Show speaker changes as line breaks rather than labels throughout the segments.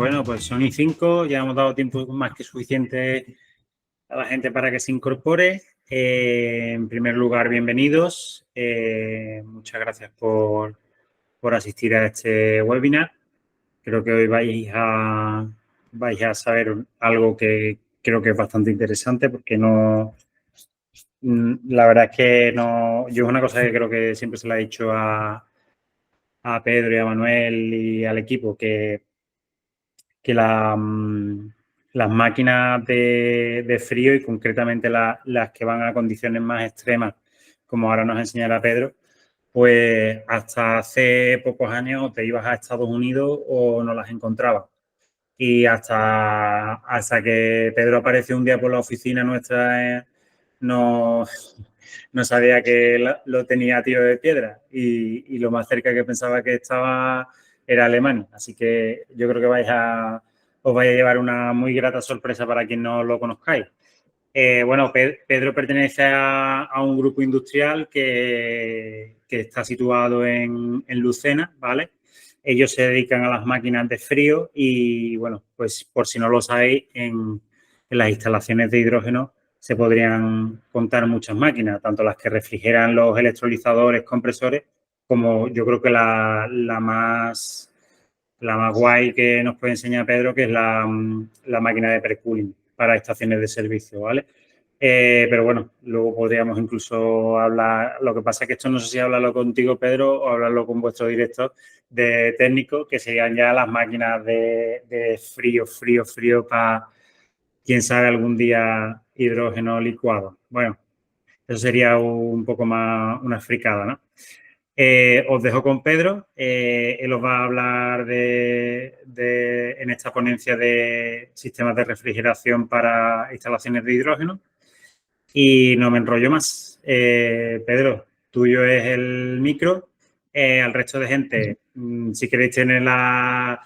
Bueno, pues son y 5, ya hemos dado tiempo más que suficiente a la gente para que se incorpore. En primer lugar, bienvenidos. Muchas gracias por asistir a este webinar. Creo que hoy vais a saber algo que creo que es bastante interesante porque la verdad es que no, yo es una cosa que creo que siempre se la he dicho a Pedro y a Manuel y al equipo, que las máquinas de frío y concretamente las que van a condiciones más extremas, como ahora nos enseñará Pedro, pues hasta hace pocos años te ibas a Estados Unidos o no las encontrabas. Y hasta que Pedro apareció un día por la oficina nuestra, no, no sabía que lo tenía a tiro de piedra y lo más cerca que pensaba que estaba era Alemania. Así que yo creo que os vais a llevar una muy grata sorpresa para quien no lo conozcáis. Bueno, Pedro pertenece a un grupo industrial que está situado en Lucena, ¿vale? Ellos se dedican a las máquinas de frío y, bueno, pues por si no lo sabéis, en las instalaciones de hidrógeno se podrían contar muchas máquinas, tanto las que refrigeran los electrolizadores, compresores, como yo creo que la más guay que nos puede enseñar Pedro, que es la máquina de precooling para estaciones de servicio, ¿vale? Pero bueno, luego podríamos incluso hablar, lo que pasa es que esto no sé si hablarlo contigo, Pedro, o hablarlo con vuestro director de técnico, que serían ya las máquinas de frío para, quién sabe, algún día hidrógeno licuado. Bueno, eso sería un poco más una fricada, ¿no? Os dejo con Pedro. Él os va a hablar en esta ponencia de sistemas de refrigeración para instalaciones de hidrógeno. Y no me enrollo más. Pedro, tuyo es el micro. Al resto de gente, si queréis tener las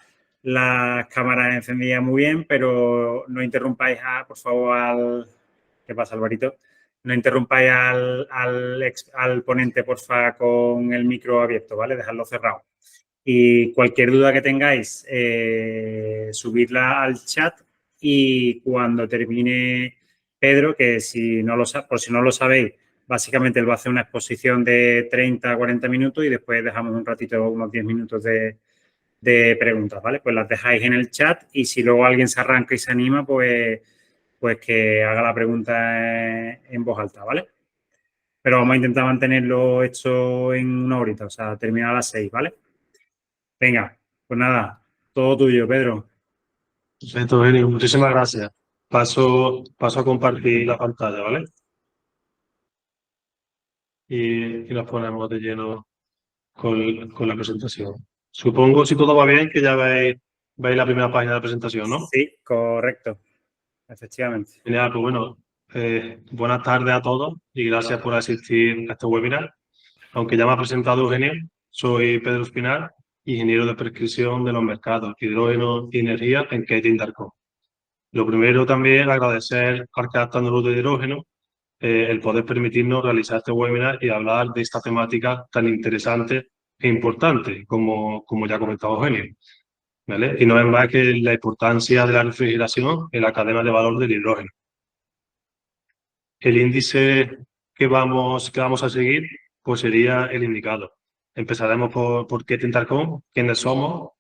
cámaras encendidas muy bien, pero no interrumpáis, por favor, ¿qué pasa, Alvarito? No interrumpáis al ponente, porfa, con el micro abierto, ¿vale? Dejadlo cerrado. Y cualquier duda que tengáis, subidla al chat y cuando termine Pedro, que por si no lo sabéis, básicamente él va a hacer una exposición de 30 a 40 minutos y después dejamos un ratito, unos 10 minutos de preguntas, ¿vale? Pues las dejáis en el chat y si luego alguien se arranca y se anima, pues que haga la pregunta en voz alta, ¿vale? Pero vamos a intentar mantenerlo hecho en una horita, o sea, terminar a las 6, ¿vale? Venga, pues nada, todo tuyo, Pedro.
Perfecto, Eugenio, muchísimas gracias. Paso a compartir la pantalla, ¿vale? Y nos ponemos de lleno con la presentación. Supongo, si todo va bien, que ya veis la primera página de la presentación, ¿no?
Sí, correcto, efectivamente.
Genial, pues bueno, buenas tardes a todos y gracias por asistir a este webinar. Aunque ya me ha presentado Eugenio, soy Pedro Espinar, ingeniero de prescripción de los mercados, hidrógeno y energía en Kate Interco. Lo primero también agradecer al Cadastro Andaluz de Hidrógeno el poder permitirnos realizar este webinar y hablar de esta temática tan interesante e importante como ya ha comentado Eugenio, ¿vale? Y no es más que la importancia de la refrigeración en la cadena de valor del hidrógeno. El índice que vamos a seguir pues sería el indicado. Empezaremos por qué Tentarcom, quiénes somos,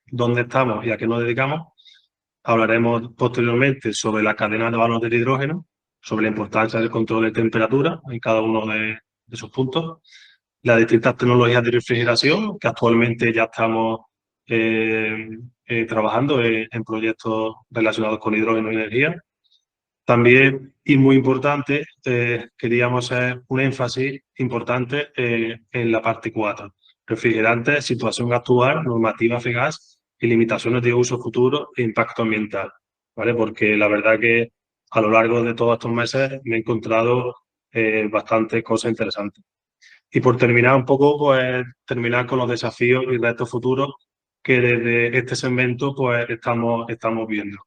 dónde estamos y a qué nos dedicamos. Hablaremos posteriormente sobre la cadena de valor del hidrógeno, sobre la importancia del control de temperatura en cada uno de sus puntos, las distintas tecnologías de refrigeración que actualmente ya estamos trabajando en proyectos relacionados con hidrógeno y energía. También, y muy importante, queríamos hacer un énfasis importante en la parte 4. Refrigerantes, situación actual, normativa FEGAS y limitaciones de uso futuro e impacto ambiental, ¿vale? Porque la verdad que a lo largo de todos estos meses me he encontrado bastantes cosas interesantes. Y por terminar un poco, pues terminar con los desafíos y retos futuros que desde este segmento pues estamos viendo.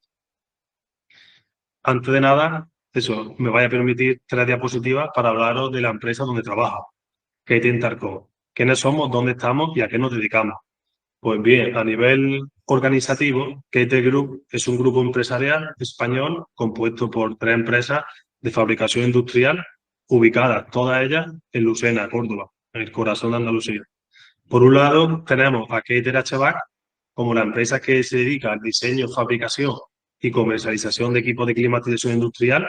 Antes de nada, eso, me vaya a permitir 3 diapositivas para hablaros de la empresa donde trabajo, Kate Interco. ¿Quiénes somos, dónde estamos y a qué nos dedicamos? Pues bien, a nivel organizativo, KT Group es un grupo empresarial español compuesto por 3 empresas de fabricación industrial ubicadas todas ellas en Lucena, Córdoba, en el corazón de Andalucía. Por un lado tenemos a Keiter HVAC como la empresa que se dedica al diseño, fabricación y comercialización de equipos de climatización industrial.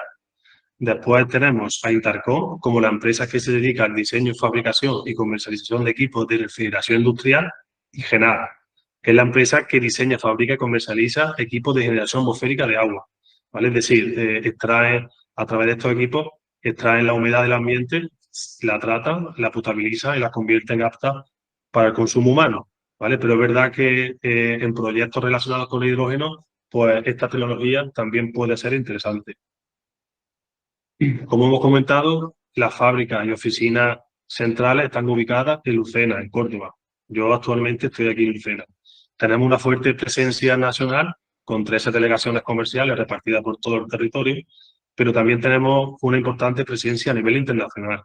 Después tenemos a Intercom como la empresa que se dedica al diseño, fabricación y comercialización de equipos de refrigeración industrial, y Genar, que es la empresa que diseña, fabrica y comercializa equipos de generación atmosférica de agua. ¿Vale? Es decir, extrae a través de estos equipos, extraen la humedad del ambiente, la tratan, la potabilizan y la convierten apta para el consumo humano. ¿Vale? Pero es verdad que en proyectos relacionados con el hidrógeno, pues esta tecnología también puede ser interesante. Como hemos comentado, las fábricas y oficinas centrales están ubicadas en Lucena, en Córdoba. Yo actualmente estoy aquí en Lucena. Tenemos una fuerte presencia nacional con 13 delegaciones comerciales repartidas por todo el territorio, pero también tenemos una importante presencia a nivel internacional.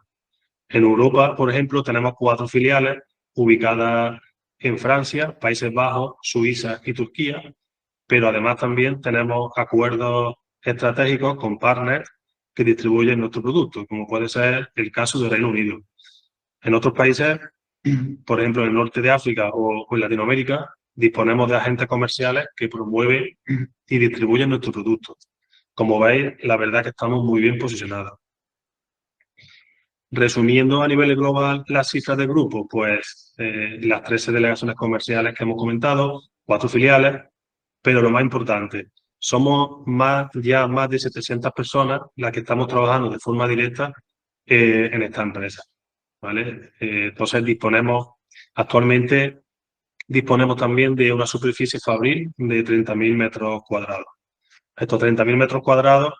En Europa, por ejemplo, tenemos 4 filiales ubicadas en Francia, Países Bajos, Suiza y Turquía, pero además también tenemos acuerdos estratégicos con partners que distribuyen nuestro producto, como puede ser el caso del Reino Unido. En otros países, por ejemplo en el norte de África o en Latinoamérica, disponemos de agentes comerciales que promueven y distribuyen nuestro producto. Como veis, la verdad es que estamos muy bien posicionados. Resumiendo a nivel global las cifras del grupo, pues las 13 delegaciones comerciales que hemos comentado, 4 filiales, pero lo más importante, somos ya más de 700 personas las que estamos trabajando de forma directa en esta empresa. ¿Vale? Entonces actualmente disponemos también de una superficie fabril de 30.000 metros cuadrados. Estos 30.000 metros cuadrados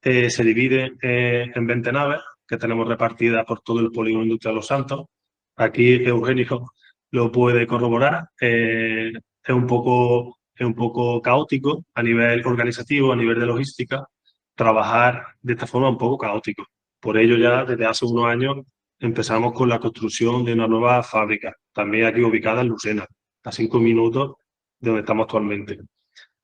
se dividen en 20 naves que tenemos repartidas por todo el polígono industrial Los Santos. Aquí Eugenio lo puede corroborar. Es un poco caótico a nivel organizativo, a nivel de logística, trabajar de esta forma un poco caótico. Por ello ya desde hace unos años empezamos con la construcción de una nueva fábrica, también aquí ubicada en Lucena, a 5 minutos de donde estamos actualmente.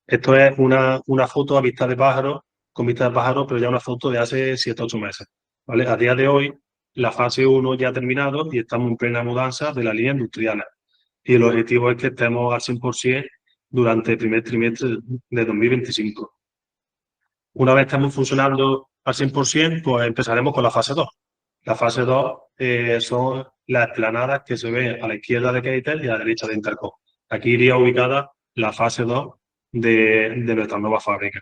Esto es una foto a vista de pájaro, con vista de pájaro, pero ya una foto de hace 7-8 meses. ¿Vale? A día de hoy, la fase 1 ya ha terminado y estamos en plena mudanza de la línea industrial. Y el objetivo es que estemos al 100% durante el primer trimestre de 2025. Una vez estemos funcionando al 100%, pues empezaremos con la fase 2. La fase 2 son las explanadas que se ven a la izquierda de Keiter y a la derecha de Intercom. Aquí iría ubicada la fase 2 de nuestra nueva fábrica.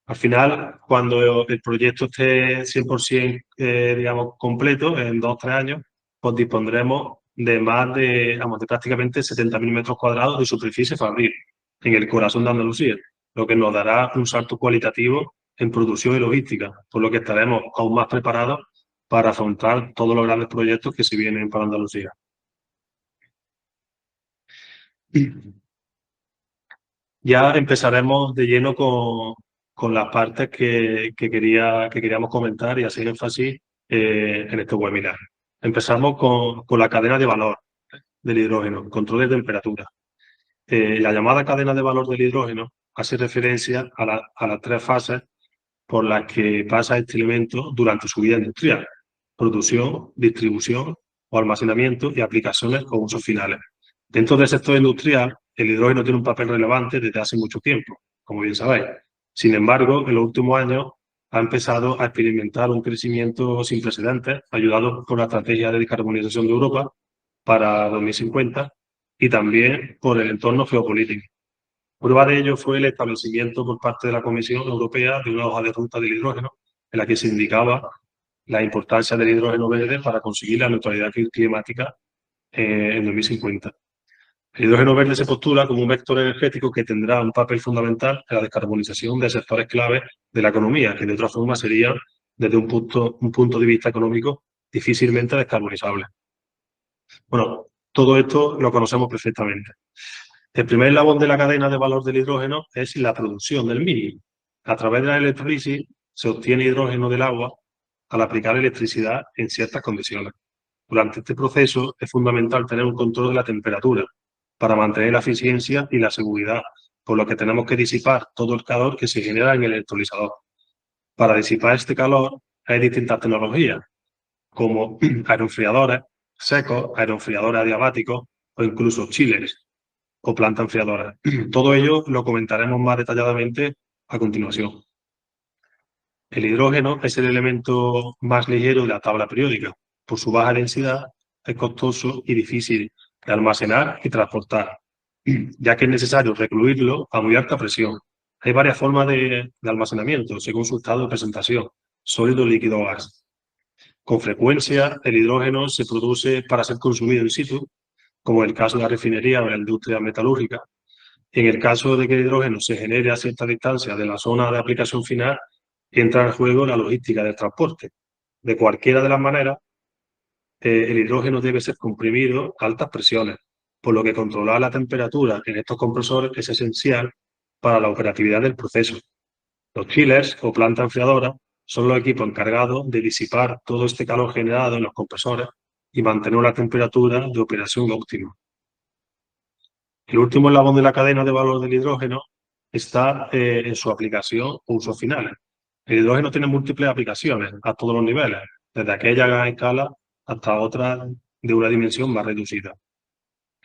Al final, cuando el proyecto esté 100% digamos, completo, en 2-3 años, pues dispondremos de más de prácticamente 70.000 metros cuadrados de superficie fabril en el corazón de Andalucía, lo que nos dará un salto cualitativo en producción y logística, por lo que estaremos aún más preparados para afrontar todos los grandes proyectos que se vienen para Andalucía. Ya empezaremos de lleno con las partes que queríamos comentar y hacer énfasis en este webinar. Empezamos con la cadena de valor del hidrógeno, control de temperatura. La llamada cadena de valor del hidrógeno hace referencia a las 3 fases por las que pasa este elemento durante su vida industrial: producción, distribución o almacenamiento y aplicaciones o usos finales. Dentro del sector industrial, el hidrógeno tiene un papel relevante desde hace mucho tiempo, como bien sabéis. Sin embargo, en los últimos años ha empezado a experimentar un crecimiento sin precedentes, ayudado por la estrategia de descarbonización de Europa para 2050 y también por el entorno geopolítico. Prueba de ello fue el establecimiento por parte de la Comisión Europea de una hoja de ruta del hidrógeno, en la que se indicaba la importancia del hidrógeno verde para conseguir la neutralidad climática en 2050. El hidrógeno verde se postula como un vector energético que tendrá un papel fundamental en la descarbonización de sectores clave de la economía, que de otra forma serían, desde un punto de vista económico, difícilmente descarbonizables. Bueno, todo esto lo conocemos perfectamente. El primer eslabón de la cadena de valor del hidrógeno es la producción del mismo. A través de la electrólisis se obtiene hidrógeno del agua al aplicar electricidad en ciertas condiciones. Durante este proceso es fundamental tener un control de la temperatura, para mantener la eficiencia y la seguridad, por lo que tenemos que disipar todo el calor que se genera en el electrolizador. Para disipar este calor hay distintas tecnologías, como aeroenfriadores secos, aeroenfriadores adiabáticos o incluso chillers o plantas enfriadoras. Todo ello lo comentaremos más detalladamente a continuación. El hidrógeno es el elemento más ligero de la tabla periódica. Por su baja densidad es costoso y difícil de almacenar y transportar, ya que es necesario recluirlo a muy alta presión. Hay varias formas de almacenamiento según su estado de presentación, sólido, líquido o gas. Con frecuencia, el hidrógeno se produce para ser consumido in situ, como en el caso de la refinería o la industria metalúrgica. En el caso de que el hidrógeno se genere a cierta distancia de la zona de aplicación final, entra en juego la logística del transporte. De cualquiera de las maneras, el hidrógeno debe ser comprimido a altas presiones, por lo que controlar la temperatura en estos compresores es esencial para la operatividad del proceso. Los chillers o plantas enfriadoras son los equipos encargados de disipar todo este calor generado en los compresores y mantener una temperatura de operación óptima. El último eslabón de la cadena de valor del hidrógeno está en su aplicación o usos finales. El hidrógeno tiene múltiples aplicaciones a todos los niveles, desde aquella a gran escala hasta otras de una dimensión más reducida.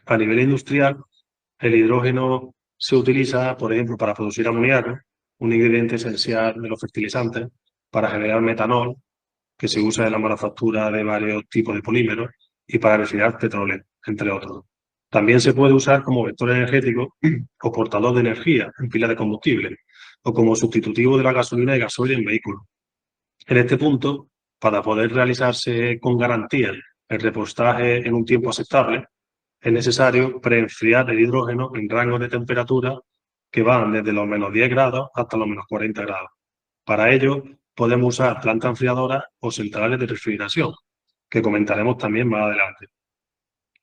A nivel industrial, el hidrógeno se utiliza, por ejemplo, para producir amoníaco, un ingrediente esencial de los fertilizantes, para generar metanol, que se usa en la manufactura de varios tipos de polímeros, y para refrigerar petróleo, entre otros. También se puede usar como vector energético o portador de energía en pilas de combustible, o como sustitutivo de la gasolina y gasoil en vehículos. En este punto, para poder realizarse con garantía el repostaje en un tiempo aceptable, es necesario preenfriar el hidrógeno en rangos de temperatura que van desde los menos 10 grados hasta los menos 40 grados. Para ello, podemos usar plantas enfriadoras o centrales de refrigeración, que comentaremos también más adelante.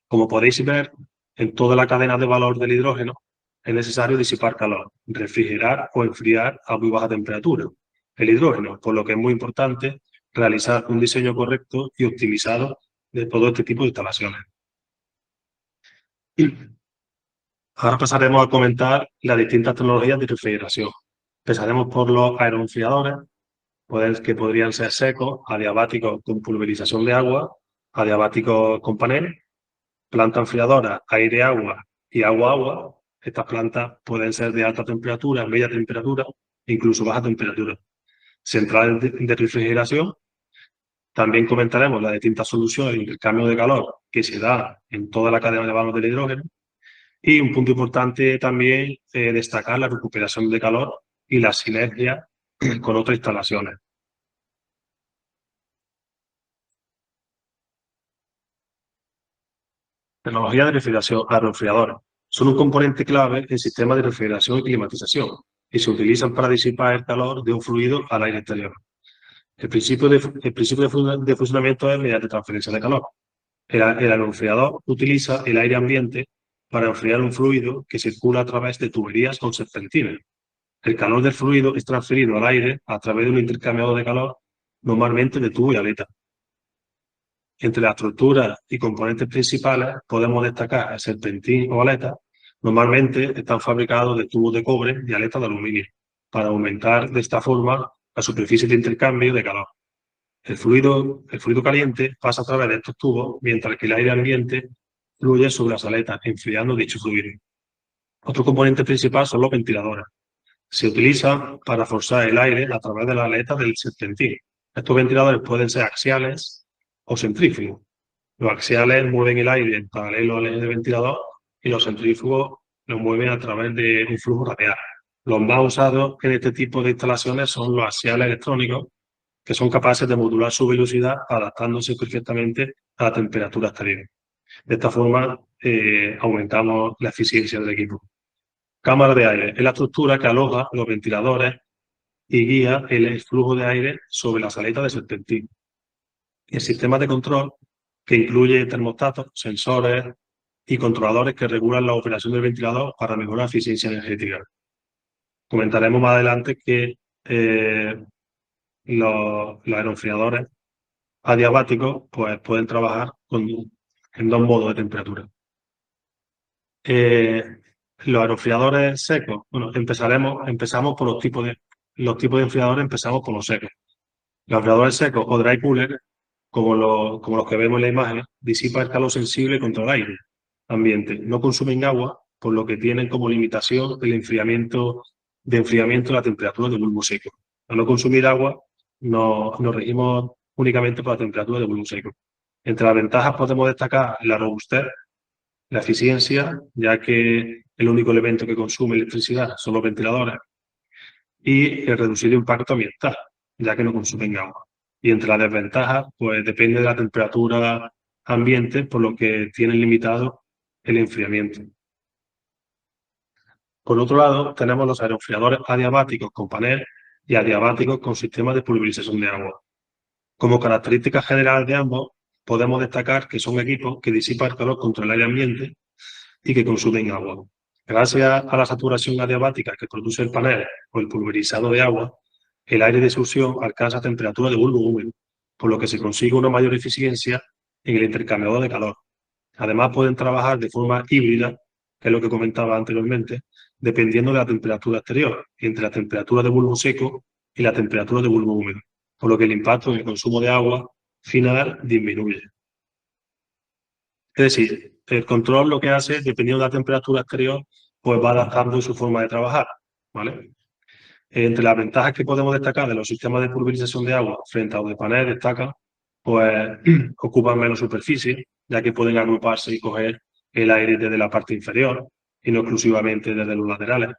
Como podéis ver, en toda la cadena de valor del hidrógeno es necesario disipar calor, refrigerar o enfriar a muy baja temperatura el hidrógeno, por lo que es muy importante realizar un diseño correcto y optimizado de todo este tipo de instalaciones. Ahora pasaremos a comentar las distintas tecnologías de refrigeración. Empezaremos por los aeroenfriadores, que podrían ser secos, adiabáticos con pulverización de agua, adiabáticos con panel, planta enfriadora, aire-agua y agua-agua. Estas plantas pueden ser de alta temperatura, media temperatura, incluso baja temperatura. Centrales de refrigeración. También comentaremos las distintas soluciones de intercambio de calor que se da en toda la cadena de valor del hidrógeno. Y un punto importante también destacar la recuperación de calor y la sinergia con otras instalaciones. Tecnología de refrigeración, aeroenfriadores. Son un componente clave en sistemas de refrigeración y climatización y se utilizan para disipar el calor de un fluido al aire exterior. El principio de funcionamiento es mediante transferencia de calor. El aeroenfriador utiliza el aire ambiente para enfriar un fluido que circula a través de tuberías con serpentinas. El calor del fluido es transferido al aire a través de un intercambiador de calor, normalmente de tubo y aleta. Entre las estructuras y componentes principales podemos destacar el serpentín o aleta. Normalmente están fabricados de tubos de cobre y aletas de aluminio, para aumentar de esta forma la superficie de intercambio de calor. El fluido caliente pasa a través de estos tubos, mientras que el aire ambiente fluye sobre las aletas, enfriando dicho fluido. Otro componente principal son los ventiladores. Se utilizan para forzar el aire a través de las aletas del serpentín. Estos ventiladores pueden ser axiales o centrífugos. Los axiales mueven el aire en paralelo al eje del ventilador y los centrífugos lo mueven a través de un flujo radial. Los más usados en este tipo de instalaciones son los axiales electrónicos, que son capaces de modular su velocidad adaptándose perfectamente a la temperatura exterior. De esta forma, aumentamos la eficiencia del equipo. Cámara de aire es la estructura que aloja los ventiladores y guía el flujo de aire sobre las aletas de serpentín. El sistema de control, que incluye termostatos, sensores y controladores que regulan la operación del ventilador para mejorar la eficiencia energética. Comentaremos más adelante que los aeroenfriadores adiabáticos pues, pueden trabajar en dos modos de temperatura. Los aeroenfriadores secos, bueno, empezamos por los tipos de enfriadores, empezamos por los secos. Los enfriadores secos o dry cooler, como los que vemos en la imagen, disipan el calor sensible contra el aire ambiente. No consumen agua, por lo que tienen como limitación el enfriamiento de la temperatura del bulbo seco. Al no consumir agua, nos regimos únicamente por la temperatura del bulbo seco. Entre las ventajas podemos destacar la robustez, la eficiencia, ya que el único elemento que consume electricidad son los ventiladores, y el reducido impacto ambiental, ya que no consumen agua. Y entre las desventajas, pues depende de la temperatura ambiente, por lo que tienen limitado el enfriamiento. Por otro lado, tenemos los aeroenfriadores adiabáticos con panel y adiabáticos con sistemas de pulverización de agua. Como características generales de ambos, podemos destacar que son equipos que disipan el calor contra el aire ambiente y que consumen agua. Gracias a la saturación adiabática que produce el panel o el pulverizado de agua, el aire de succión alcanza temperatura de bulbo húmedo, por lo que se consigue una mayor eficiencia en el intercambiador de calor. Además, pueden trabajar de forma híbrida, que es lo que comentaba anteriormente, dependiendo de la temperatura exterior, entre la temperatura de bulbo seco y la temperatura de bulbo húmedo, por lo que el impacto en el consumo de agua final disminuye. Es decir, el control lo que hace, dependiendo de la temperatura exterior, pues va adaptando su forma de trabajar, ¿vale? Entre las ventajas que podemos destacar de los sistemas de pulverización de agua frente a los de panel, destacan, pues ocupan menos superficie, ya que pueden agruparse y coger el aire desde la parte inferior y no exclusivamente desde los laterales.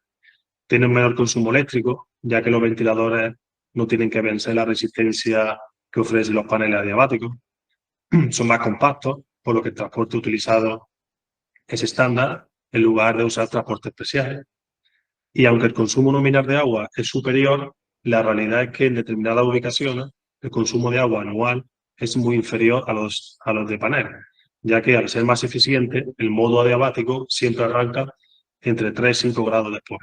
Tienen menor consumo eléctrico, ya que los ventiladores no tienen que vencer la resistencia que ofrecen los paneles adiabáticos. Son más compactos, por lo que el transporte utilizado es estándar en lugar de usar transporte especial. Y aunque el consumo nominal de agua es superior, la realidad es que en determinadas ubicaciones el consumo de agua anual es muy inferior a los de panel, ya que al ser más eficiente, el modo adiabático siempre arranca entre 3 y 5 grados después.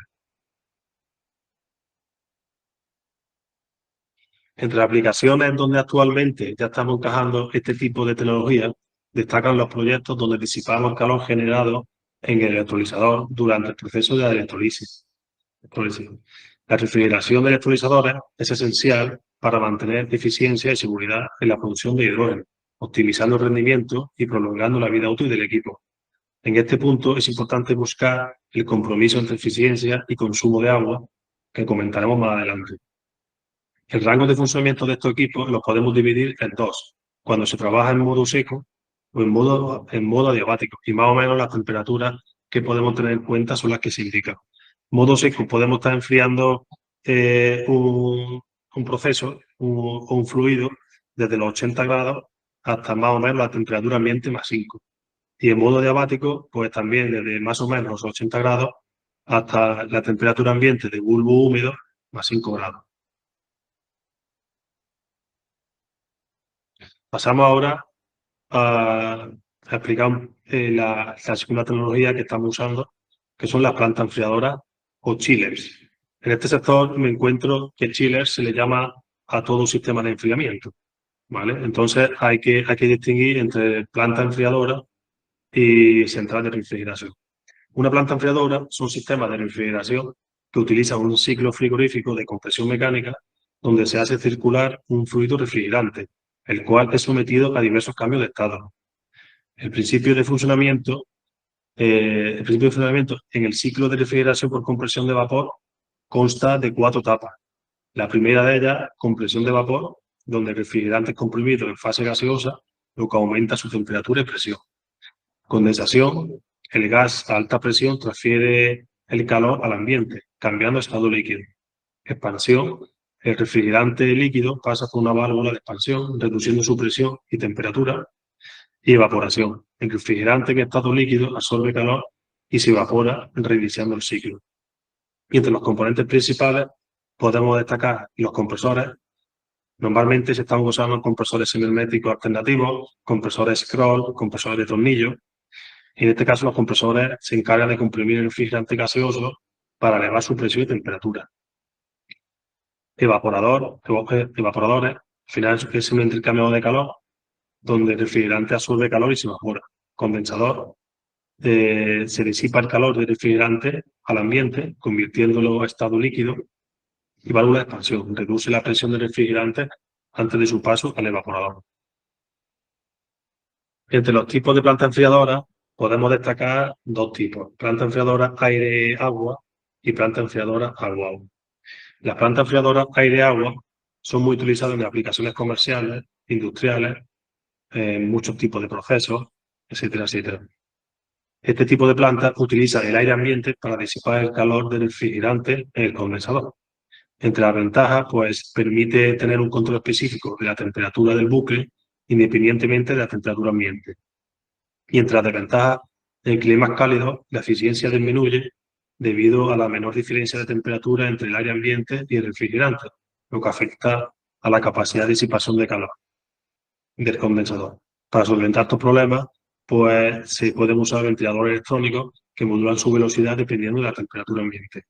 Entre las aplicaciones donde actualmente ya estamos encajando este tipo de tecnología, destacan los proyectos donde disipamos el calor generado en el electrolizador durante el proceso de electrolisis. La refrigeración de electrolizadores es esencial para mantener eficiencia y seguridad en la producción de hidrógeno, optimizando el rendimiento y prolongando la vida útil del equipo. En este punto es importante buscar el compromiso entre eficiencia y consumo de agua, que comentaremos más adelante. El rango de funcionamiento de estos equipos los podemos dividir en dos: cuando se trabaja en modo seco o en modo adiabático, y más o menos las temperaturas que podemos tener en cuenta son las que se indican. Modo seco, podemos estar enfriando un proceso o un fluido desde los 80 grados hasta más o menos la temperatura ambiente más 5. Y en modo adiabático, pues también desde más o menos los 80 grados hasta la temperatura ambiente de bulbo húmedo más 5 grados. Pasamos ahora a explicar la segunda tecnología que estamos usando, que son las plantas enfriadoras o chillers. En este sector me encuentro que chiller se le llama a todo un sistema de enfriamiento, ¿vale? Entonces hay que distinguir entre planta enfriadora y central de refrigeración. Una planta enfriadora son sistemas de refrigeración que utilizan un ciclo frigorífico de compresión mecánica donde se hace circular un fluido refrigerante, el cual es sometido a diversos cambios de estado. El principio de funcionamiento en el ciclo de refrigeración por compresión de vapor consta de 4 etapas. La primera de ellas, compresión de vapor, donde el refrigerante es comprimido en fase gaseosa, lo que aumenta su temperatura y presión. Condensación, el gas a alta presión transfiere el calor al ambiente, cambiando estado líquido. Expansión, el refrigerante líquido pasa por una válvula de expansión, reduciendo su presión y temperatura. Y evaporación, el refrigerante en estado líquido absorbe calor y se evapora, reiniciando el ciclo. Y entre los componentes principales podemos destacar los compresores. Normalmente se están usando compresores semiherméticos alternativos, compresores scroll, compresores de tornillo. En este caso, los compresores se encargan de comprimir el refrigerante gaseoso para elevar su presión y temperatura. Evaporadores, al final es un intercambio de calor donde el refrigerante absorbe calor y se evapora. Condensador, se disipa el calor del refrigerante al ambiente, convirtiéndolo a estado líquido, y válvula de expansión, reduce la presión del refrigerante antes de su paso al evaporador. Entre los tipos de planta enfriadora podemos destacar dos tipos: planta enfriadora aire-agua y planta enfriadora agua-agua. Las plantas enfriadoras aire-agua son muy utilizadas en aplicaciones comerciales, industriales, en muchos tipos de procesos, etcétera, etcétera. Este tipo de planta utiliza el aire ambiente para disipar el calor del refrigerante en el condensador. Entre las ventajas, pues permite tener un control específico de la temperatura del bucle independientemente de la temperatura ambiente. Y entre las desventajas, en climas cálidos, la eficiencia disminuye debido a la menor diferencia de temperatura entre el aire ambiente y el refrigerante, lo que afecta a la capacidad de disipación de calor del condensador. Para solventar estos problemas, pues se pueden usar ventiladores electrónicos que modulan su velocidad dependiendo de la temperatura ambiente.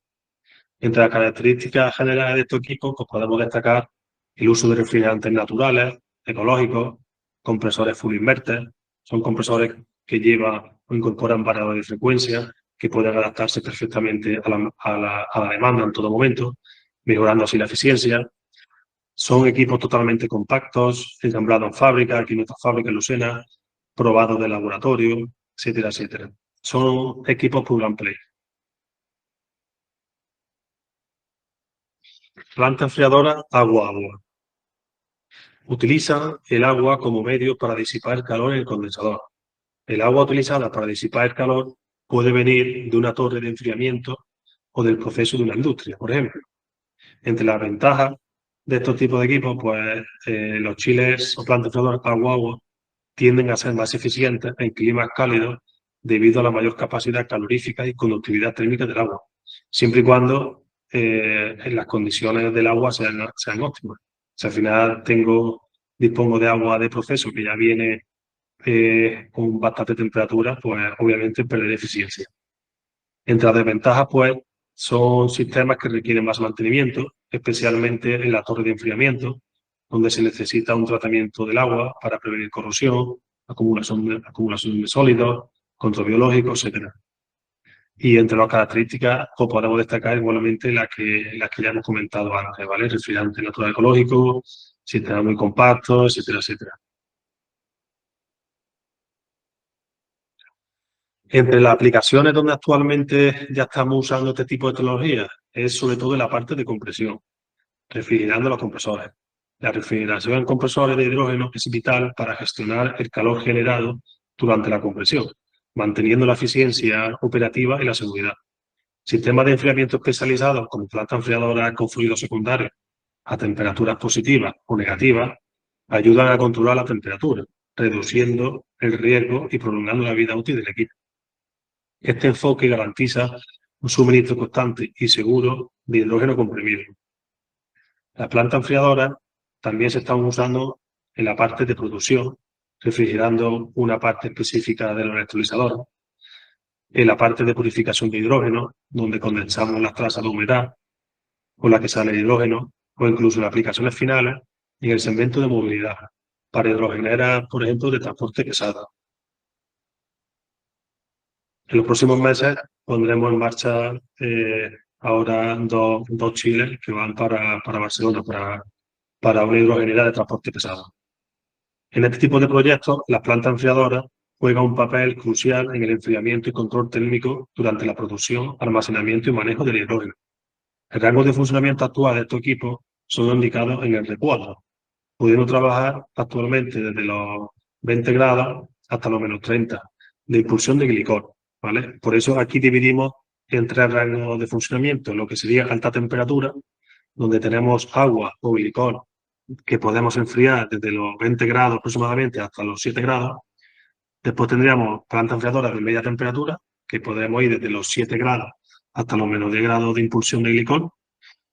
Entre las características generales de estos equipos, pues podemos destacar el uso de refrigerantes naturales, ecológicos, compresores full inverter. Son compresores que llevan o incorporan variadores de frecuencia que pueden adaptarse perfectamente a la demanda en todo momento, mejorando así la eficiencia. Son equipos totalmente compactos, ensamblados en fábrica, aquí en nuestra fábrica en Lucena, probados de laboratorio, etcétera, etcétera. Son equipos plug and play. Planta enfriadora agua-agua. Utilizan el agua como medio para disipar el calor en el condensador. El agua utilizada para disipar el calor puede venir de una torre de enfriamiento o del proceso de una industria, por ejemplo. Entre las ventajas de estos tipos de equipos, pues los chillers o plantas enfriadoras agua-agua tienden a ser más eficientes en climas cálidos debido a la mayor capacidad calorífica y conductividad térmica del agua, siempre y cuando las condiciones del agua sean óptimas. Si al final dispongo de agua de proceso que ya viene con bastante temperatura, pues obviamente perderé eficiencia. Entre las desventajas, pues, son sistemas que requieren más mantenimiento, especialmente en la torre de enfriamiento, donde se necesita un tratamiento del agua para prevenir corrosión, acumulación de sólidos, control biológico, etc. Y entre las características, pues, podemos destacar igualmente las que ya hemos comentado antes, ¿vale? Refrigerante natural ecológico, sistemas muy compactos, etcétera, etcétera. Entre las aplicaciones donde actualmente ya estamos usando este tipo de tecnología es sobre todo en la parte de compresión, refrigerando los compresores. La refrigeración en compresores de hidrógeno es vital para gestionar el calor generado durante la compresión, manteniendo la eficiencia operativa y la seguridad. Sistemas de enfriamiento especializados como plantas enfriadoras con fluidos secundarios a temperaturas positivas o negativas ayudan a controlar la temperatura, reduciendo el riesgo y prolongando la vida útil del equipo. Este enfoque garantiza un suministro constante y seguro de hidrógeno comprimido. Las plantas enfriadoras también se están usando en la parte de producción, refrigerando una parte específica de los electrolizadores, en la parte de purificación de hidrógeno, donde condensamos las trazas de humedad con la que sale el hidrógeno, o incluso en aplicaciones finales en el segmento de movilidad, para hidrogeneras, por ejemplo, de transporte pesado. En los próximos meses pondremos en marcha ahora dos chiles que van para Barcelona, para una hidrogenera de transporte pesado. En este tipo de proyectos, las plantas enfriadoras juegan un papel crucial en el enfriamiento y control térmico durante la producción, almacenamiento y manejo del hidrógeno. El rango de funcionamiento actual de estos equipos son indicados en el recuadro, pudiendo trabajar actualmente desde los 20 grados hasta los menos 30 de impulsión de glicol, ¿vale? Por eso aquí dividimos en tres rangos de funcionamiento, lo que sería alta temperatura, donde tenemos agua o glicol que podemos enfriar desde los 20 grados aproximadamente hasta los 7 grados. Después tendríamos plantas enfriadoras de media temperatura, que podemos ir desde los 7 grados hasta los menos 10 grados de impulsión de glicol.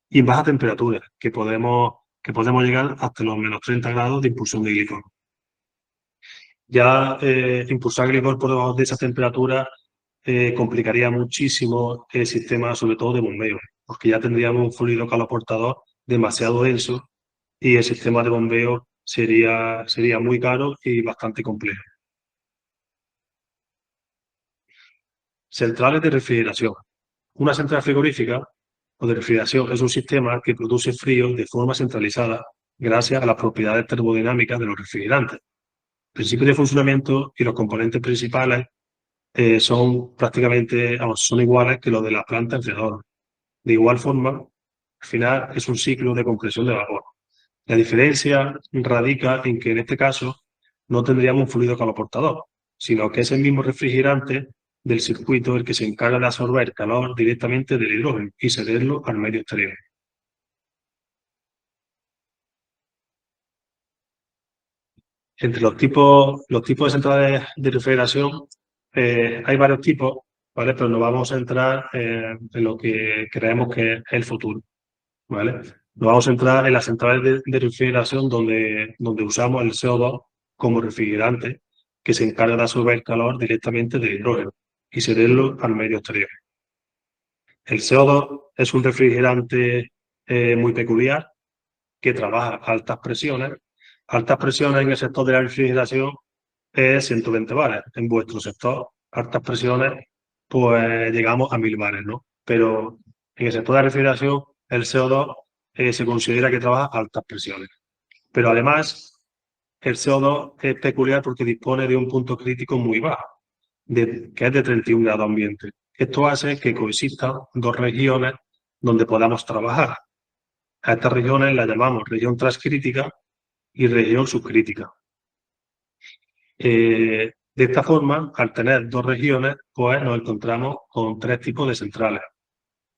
Y baja temperatura, que podemos llegar hasta los menos 30 grados de impulsión de glicol. Ya impulsar glicol por debajo de esa temperatura complicaría muchísimo el sistema, sobre todo de bombeo, porque ya tendríamos un fluido caloportador demasiado denso y el sistema de bombeo sería muy caro y bastante complejo. Centrales de refrigeración. Una central frigorífica o de refrigeración es un sistema que produce frío de forma centralizada gracias a las propiedades termodinámicas de los refrigerantes. Principios de funcionamiento y los componentes principales son prácticamente, son iguales que los de la planta enfriadora. De igual forma, al final es un ciclo de compresión de vapor. La diferencia radica en que en este caso no tendríamos un fluido caloportador, sino que es el mismo refrigerante del circuito el que se encarga de absorber calor directamente del hidrógeno y cederlo al medio exterior. Entre los tipos de centrales de refrigeración hay varios tipos, ¿vale? Pero nos vamos a centrar en lo que creemos que es el futuro, ¿vale? Nos vamos a centrar en las centrales de refrigeración donde usamos el CO2 como refrigerante que se encarga de absorber calor directamente del hidrógeno y cederlo al medio exterior. El CO2 es un refrigerante muy peculiar que trabaja a altas presiones. Altas presiones en el sector de la refrigeración es 120 bares. En vuestro sector, altas presiones, pues llegamos a 1000 bares, ¿no? Pero en el sector de la refrigeración, el CO2 se considera que trabaja a altas presiones. Pero además, el CO2 es peculiar porque dispone de un punto crítico muy bajo, que es de 31 grados ambiente. Esto hace que coexistan dos regiones donde podamos trabajar. A estas regiones las llamamos región transcrítica y región subcrítica. De esta forma, al tener dos regiones, pues nos encontramos con tres tipos de centrales.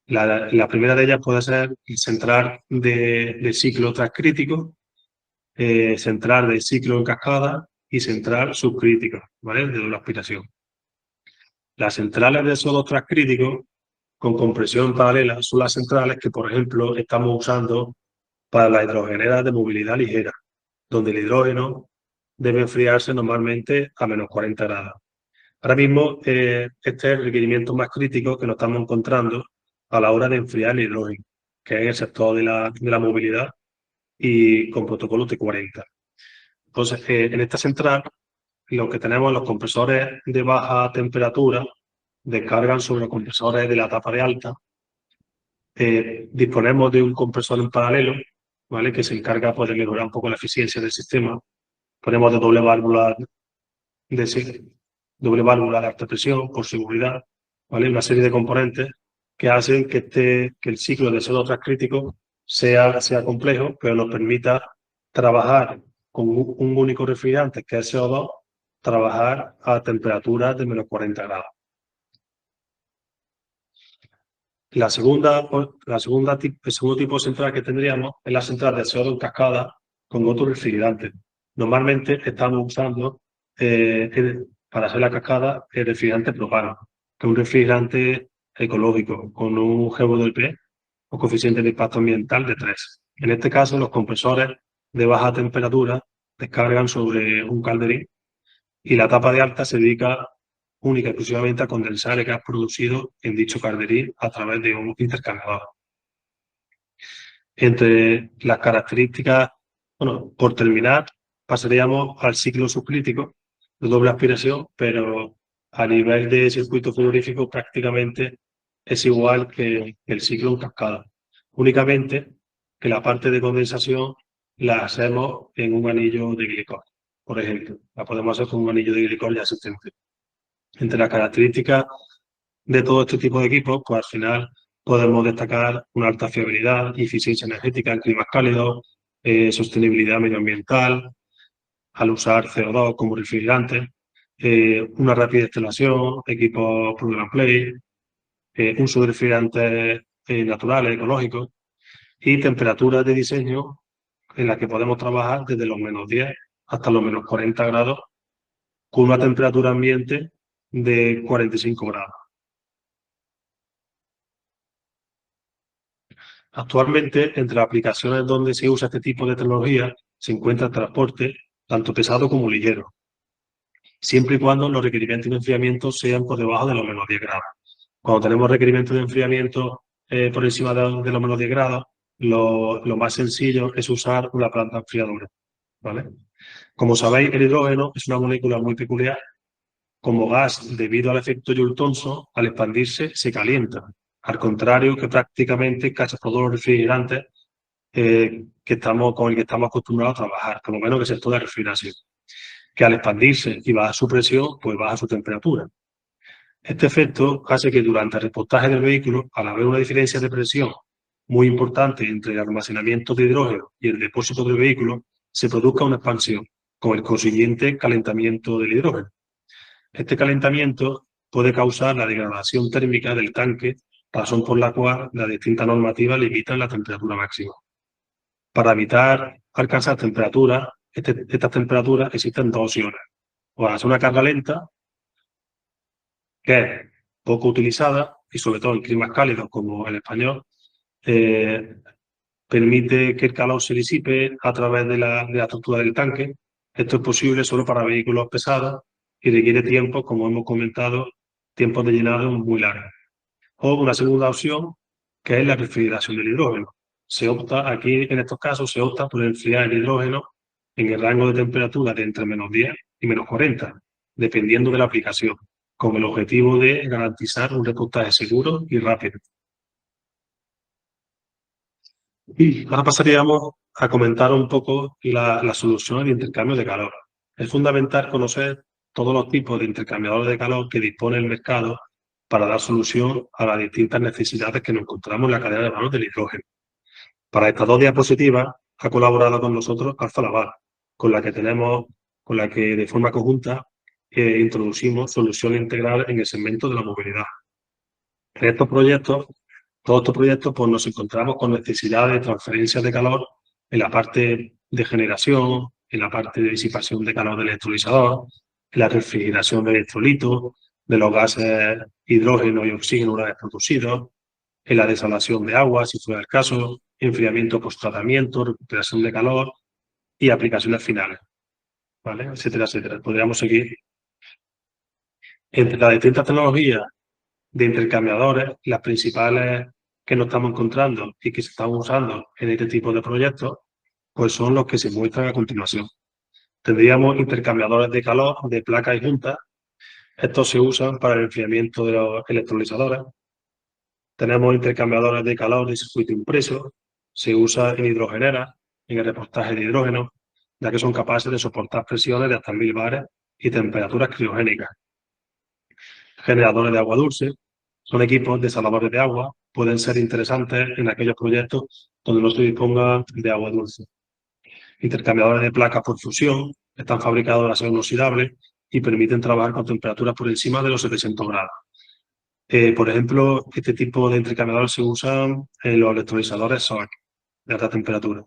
La primera de ellas puede ser central de ciclo transcrítico, central de ciclo en cascada y central subcrítica, ¿vale? De doble aspiración. Las centrales de esos dos transcríticos con compresión paralela son las centrales que, por ejemplo, estamos usando para las hidrogeneras de movilidad ligera, donde el hidrógeno debe enfriarse normalmente a menos 40 grados. Ahora mismo, este es el requerimiento más crítico que nos estamos encontrando a la hora de enfriar el hidrógeno, que es en el sector de la movilidad y con protocolo T40. Entonces, en esta central, lo que tenemos, los compresores de baja temperatura descargan sobre los compresores de la etapa de alta. Disponemos de un compresor en paralelo, ¿vale? Que se encarga pues, de mejorar un poco la eficiencia del sistema. Ponemos de doble válvula de alta presión por seguridad, ¿vale? Una serie de componentes que hacen que el ciclo de CO2 transcrítico sea complejo, pero nos permita trabajar con un único refrigerante, que es CO2, trabajar a temperaturas de menos 40 grados. El segundo tipo de central que tendríamos es la central de CO2 en cascada con otro refrigerante. Normalmente estamos usando para hacer la cascada el refrigerante propano, que es un refrigerante ecológico con un GWP o coeficiente de impacto ambiental de 3. En este caso, los compresores de baja temperatura descargan sobre un calderín y la etapa de alta se dedica única y exclusivamente a condensar el gas producido en dicho calderín a través de un intercambiador. Entre las características, bueno, por terminar, pasaríamos al ciclo subcrítico de doble aspiración, pero a nivel de circuito frigorífico prácticamente es igual que el ciclo en cascada. Únicamente que la parte de condensación la hacemos en un anillo de glicol, por ejemplo. La podemos hacer con un anillo de glicol ya existente. Entre las características de todo este tipo de equipos, pues al final podemos destacar una alta fiabilidad y eficiencia energética en climas cálidos, sostenibilidad medioambiental, al usar CO2 como refrigerante, una rápida instalación, equipos plug and play, uso de refrigerantes naturales, ecológicos y temperaturas de diseño en las que podemos trabajar desde los menos 10 hasta los menos 40 grados con una temperatura ambiente de 45 grados. Actualmente, entre las aplicaciones donde se usa este tipo de tecnología, se encuentra el transporte, tanto pesado como ligero, siempre y cuando los requerimientos de enfriamiento sean por debajo de los menos 10 grados. Cuando tenemos requerimientos de enfriamiento por encima de los menos 10 grados, lo más sencillo es usar una planta enfriadora, ¿vale? Como sabéis, el hidrógeno es una molécula muy peculiar como gas debido al efecto Joule-Thomson, al expandirse se calienta, al contrario que prácticamente casi todos los refrigerantes con el que estamos acostumbrados a trabajar, por lo menos que es esto de refrigeración, que al expandirse y baja su presión, pues baja su temperatura. Este efecto hace que durante el repostaje del vehículo, al haber una diferencia de presión muy importante entre el almacenamiento de hidrógeno y el depósito del vehículo, se produzca una expansión, con el consiguiente calentamiento del hidrógeno. Este calentamiento puede causar la degradación térmica del tanque, razón por la cual las distintas normativas limitan la temperatura máxima. Para evitar alcanzar estas temperaturas existen dos opciones. O hacer una carga lenta, que es poco utilizada, y sobre todo en climas cálidos como el español, permite que el calor se disipe a través de la estructura del tanque. Esto es posible solo para vehículos pesados y requiere tiempo, como hemos comentado, tiempos de llenado muy largos. O una segunda opción, que es la refrigeración del hidrógeno. Aquí, en estos casos, se opta por enfriar el hidrógeno en el rango de temperatura de entre -10 y -40, dependiendo de la aplicación, con el objetivo de garantizar un repostaje seguro y rápido. Y ahora pasaríamos a comentar un poco las soluciones de intercambio de calor. Es fundamental conocer todos los tipos de intercambiadores de calor que dispone el mercado para dar solución a las distintas necesidades que nos encontramos en la cadena de valor del hidrógeno. Para estas dos diapositivas ha colaborado con nosotros Alfa Laval, con la que de forma conjunta introducimos soluciones integrales en el segmento de la movilidad. En todos estos proyectos, pues nos encontramos con necesidades de transferencia de calor en la parte de generación, en la parte de disipación de calor del electrolizador, en la refrigeración de electrolitos, de los gases hidrógeno y oxígeno una vez producidos, en la desalación de agua, si fuera el caso, enfriamiento post-tratamiento, recuperación de calor y aplicaciones finales, ¿vale? Etcétera, etcétera. Podríamos seguir. Entre las distintas tecnologías de intercambiadores, las principales que nos estamos encontrando y que se están usando en este tipo de proyectos, pues son los que se muestran a continuación. Tendríamos intercambiadores de calor de placas y juntas. Estos se usan para el enfriamiento de los electrolizadores. Tenemos intercambiadores de calor de circuito impreso. Se usa en hidrogeneras, en el repostaje de hidrógeno, ya que son capaces de soportar presiones de hasta 1000 bares y temperaturas criogénicas. Generadores de agua dulce. Son equipos desaladores de agua, pueden ser interesantes en aquellos proyectos donde no se disponga de agua dulce. Intercambiadores de placas por fusión, están fabricados de acero inoxidable y permiten trabajar con temperaturas por encima de los 700 grados. Por ejemplo, este tipo de intercambiadores se usan en los electrolizadores SOAC de alta temperatura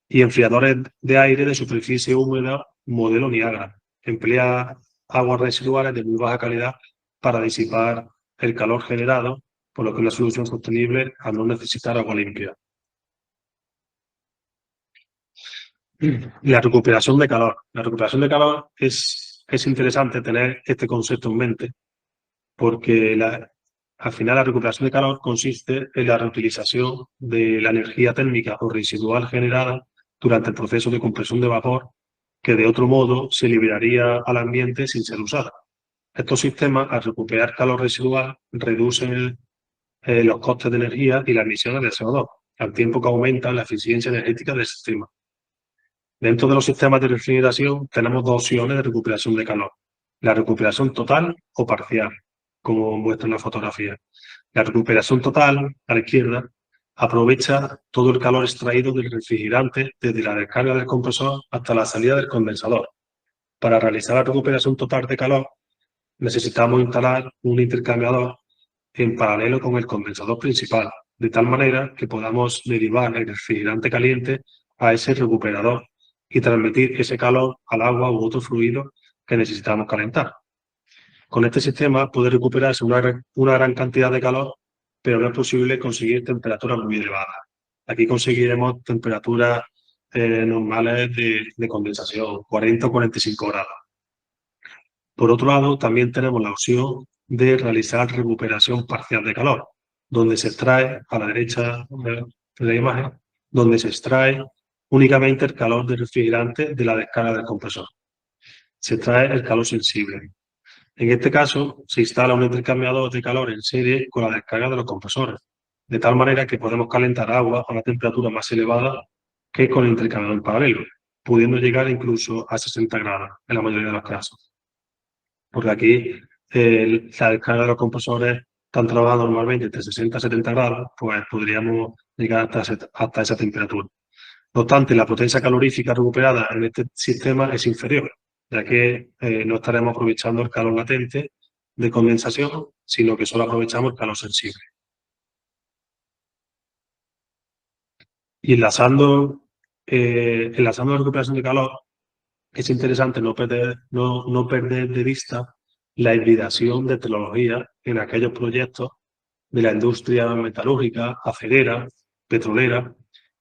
y enfriadores de aire de superficie húmeda modelo Niagara. Emplea aguas residuales de muy baja calidad para disipar el calor generado, por lo que es una solución sostenible al no necesitar agua limpia. La recuperación de calor. La recuperación de calor es interesante tener este concepto en mente, porque al final la recuperación de calor consiste en la reutilización de la energía térmica o residual generada durante el proceso de compresión de vapor, que de otro modo se liberaría al ambiente sin ser usada. Estos sistemas, al recuperar calor residual, reducen los costes de energía y las emisiones de CO2, al tiempo que aumentan la eficiencia energética del sistema. Dentro de los sistemas de refrigeración tenemos dos opciones de recuperación de calor. La recuperación total o parcial, como muestra en la fotografía. La recuperación total, a la izquierda, aprovecha todo el calor extraído del refrigerante desde la descarga del compresor hasta la salida del condensador. Para realizar la recuperación total de calor, necesitamos instalar un intercambiador en paralelo con el condensador principal, de tal manera que podamos derivar el refrigerante caliente a ese recuperador y transmitir ese calor al agua u otro fluido que necesitamos calentar. Con este sistema puede recuperarse una gran cantidad de calor, pero no es posible conseguir temperaturas muy elevadas. Aquí conseguiremos temperaturas normales de condensación, 40 o 45 grados. Por otro lado, también tenemos la opción de realizar recuperación parcial de calor, donde se extrae, a la derecha de la imagen, donde se extrae únicamente el calor del refrigerante de la descarga del compresor. Se extrae el calor sensible. En este caso, se instala un intercambiador de calor en serie con la descarga de los compresores, de tal manera que podemos calentar agua a una temperatura más elevada que con el intercambiador en paralelo, pudiendo llegar incluso a 60 grados en la mayoría de los casos. Porque aquí la descarga de los compresores están trabajando normalmente entre 60 a 70 grados, pues podríamos llegar hasta esa temperatura. No obstante, la potencia calorífica recuperada en este sistema es inferior, ya que no estaremos aprovechando el calor latente de condensación, sino que solo aprovechamos el calor sensible. Y enlazando la recuperación de calor, es interesante no perder de vista la hibridación de tecnología en aquellos proyectos de la industria metalúrgica, acerera, petrolera,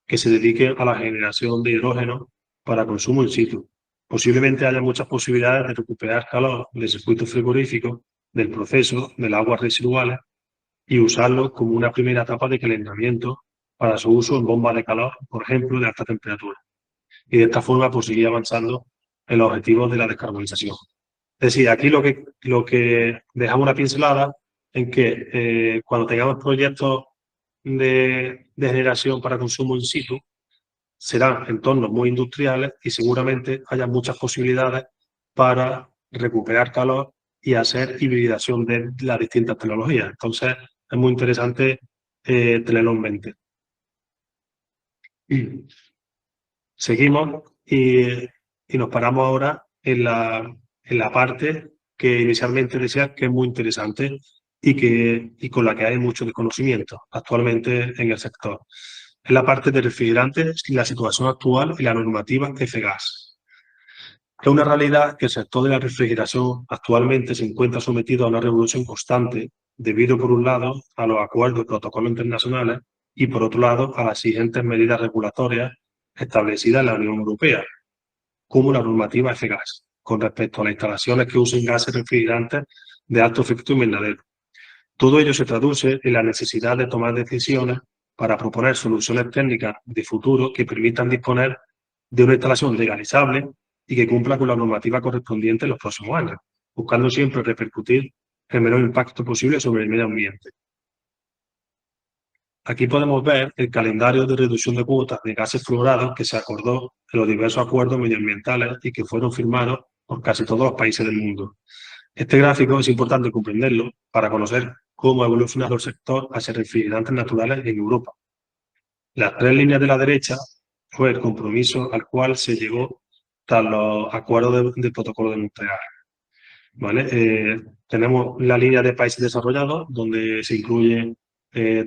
que se dediquen a la generación de hidrógeno para consumo in situ. Posiblemente haya muchas posibilidades de recuperar calor del circuito frigorífico, del proceso, de las aguas residuales y usarlo como una primera etapa de calentamiento para su uso en bombas de calor, por ejemplo, de alta temperatura. Y de esta forma, pues, seguir avanzando en los objetivos de la descarbonización. Es decir, aquí lo que dejamos una pincelada en que cuando tengamos proyectos de generación para consumo in situ, serán entornos muy industriales y seguramente haya muchas posibilidades para recuperar calor y hacer hibridación de las distintas tecnologías. Entonces, es muy interesante tenerlo en mente. Seguimos y nos paramos ahora en la parte que inicialmente decía que es muy interesante y con la que hay mucho desconocimiento actualmente en el sector. Es la parte de refrigerantes y la situación actual y la normativa F-Gas. Es una realidad que el sector de la refrigeración actualmente se encuentra sometido a una revolución constante debido, por un lado, a los acuerdos y protocolos internacionales y, por otro lado, a las exigentes medidas regulatorias establecidas en la Unión Europea, como la normativa F-Gas, con respecto a las instalaciones que usen gases refrigerantes de alto efecto invernadero. Todo ello se traduce en la necesidad de tomar decisiones para proponer soluciones técnicas de futuro que permitan disponer de una instalación legalizable y que cumpla con la normativa correspondiente en los próximos años, buscando siempre repercutir el menor impacto posible sobre el medio ambiente. Aquí podemos ver el calendario de reducción de cuotas de gases fluorados que se acordó en los diversos acuerdos medioambientales y que fueron firmados por casi todos los países del mundo. Este gráfico es importante comprenderlo para conocer cómo ha evolucionado el sector hacia refrigerantes naturales en Europa. Las tres líneas de la derecha fue el compromiso al cual se llegó tras los acuerdos del protocolo de Montreal. ¿Vale? Tenemos la línea de países desarrollados, donde se incluyen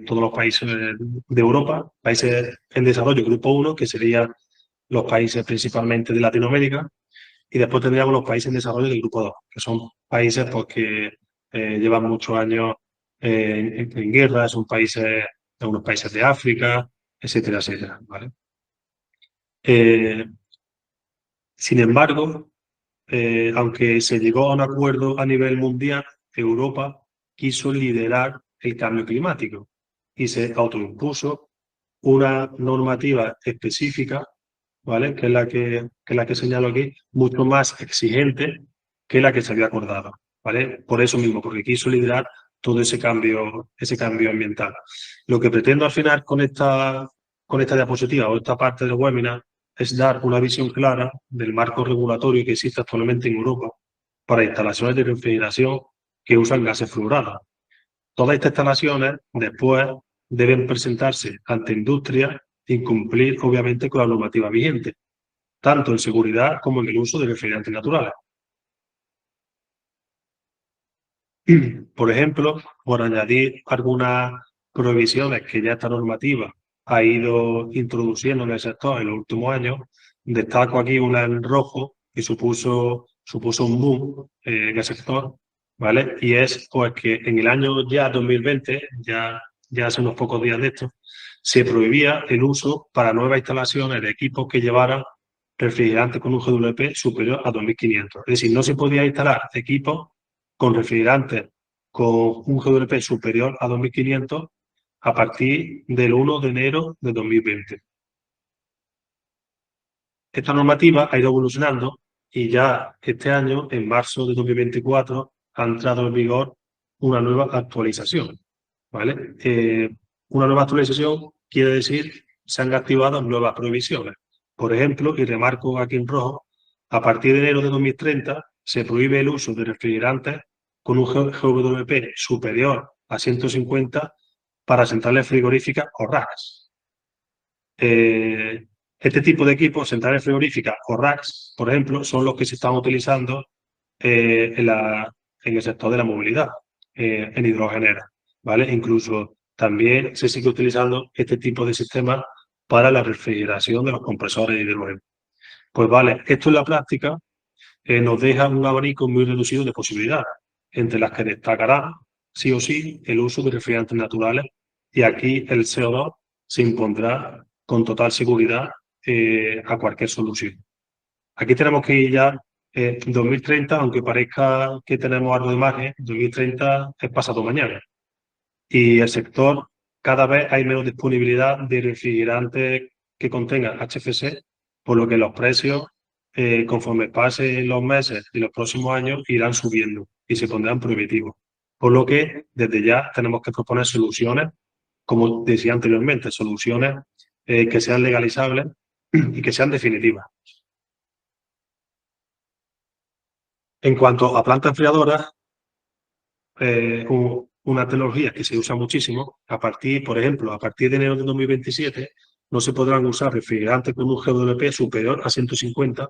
todos los países de Europa, países en desarrollo, grupo 1, que serían los países principalmente de Latinoamérica, y después tendríamos los países en desarrollo del grupo 2, que son países pues, que llevan muchos años en guerra, son países, algunos países de África, etcétera, etcétera. ¿Vale? Sin embargo, aunque se llegó a un acuerdo a nivel mundial, Europa quiso liderar el cambio climático y se autoimpuso una normativa específica, ¿vale? Que es la que señalo aquí, mucho más exigente que la que se había acordado, ¿vale? Por eso mismo, porque quiso liderar todo ese cambio ambiental. Lo que pretendo al final con esta diapositiva o esta parte del webinar es dar una visión clara del marco regulatorio que existe actualmente en Europa para instalaciones de refrigeración que usan gases fluorados. Todas estas instalaciones después deben presentarse ante industria y cumplir, obviamente, con la normativa vigente, tanto en seguridad como en el uso de refrigerantes naturales. Por ejemplo, por añadir algunas prohibiciones que ya esta normativa ha ido introduciendo en el sector en los últimos años, destaco aquí una en rojo que supuso un boom en el sector, ¿vale? Y es pues que en el año ya 2020, ya hace unos pocos días de esto, se prohibía el uso para nuevas instalaciones de equipos que llevaran refrigerantes con un GWP superior a 2500. Es decir, no se podía instalar equipos con refrigerantes con un GWP superior a 2500 a partir del 1 de enero de 2020. Esta normativa ha ido evolucionando y ya este año, en marzo de 2024, ha entrado en vigor una nueva actualización, ¿vale? Una nueva actualización quiere decir se han activado nuevas prohibiciones. Por ejemplo, y remarco aquí en rojo, a partir de enero de 2030 se prohíbe el uso de refrigerantes con un GWP superior a 150 para centrales frigoríficas o racks. Este tipo de equipos, centrales frigoríficas o racks, por ejemplo, son los que se están utilizando en el sector de la movilidad, en hidrogenera, ¿vale? Incluso también se sigue utilizando este tipo de sistemas para la refrigeración de los compresores de hidrógeno. Pues vale, esto en la práctica nos deja un abanico muy reducido de posibilidades, entre las que destacará, sí o sí, el uso de refrigerantes naturales, y aquí el CO2 se impondrá con total seguridad a cualquier solución. Aquí tenemos que ir ya 2030, aunque parezca que tenemos algo de margen, 2030 es pasado mañana. Y el sector, cada vez hay menos disponibilidad de refrigerantes que contengan HFC, por lo que los precios, conforme pasen los meses y los próximos años, irán subiendo y se pondrán prohibitivos. Por lo que desde ya tenemos que proponer soluciones, como decía anteriormente, soluciones que sean legalizables y que sean definitivas. En cuanto a plantas enfriadoras, una tecnología que se usa muchísimo, por ejemplo, a partir de enero de 2027, no se podrán usar refrigerantes con un GWP superior a 150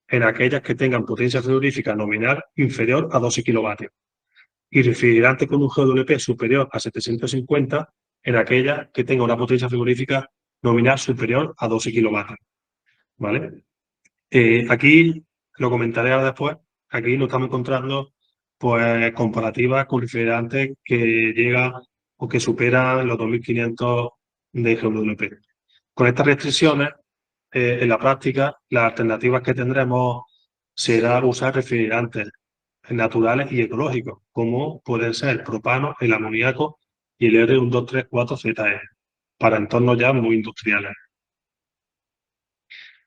en aquellas que tengan potencia frigorífica nominal inferior a 12 kilovatios y refrigerantes con un GWP superior a 750 en aquellas que tengan una potencia frigorífica nominal superior a 12 kilovatios. ¿Vale? Aquí, lo comentaré ahora después, aquí nos estamos encontrando pues comparativas con refrigerantes que llegan o que superan los 2.500 de GWP. Con estas restricciones, en la práctica, las alternativas que tendremos será usar refrigerantes naturales y ecológicos, como pueden ser el propano, el amoníaco y el R1234ZE, para entornos ya muy industriales.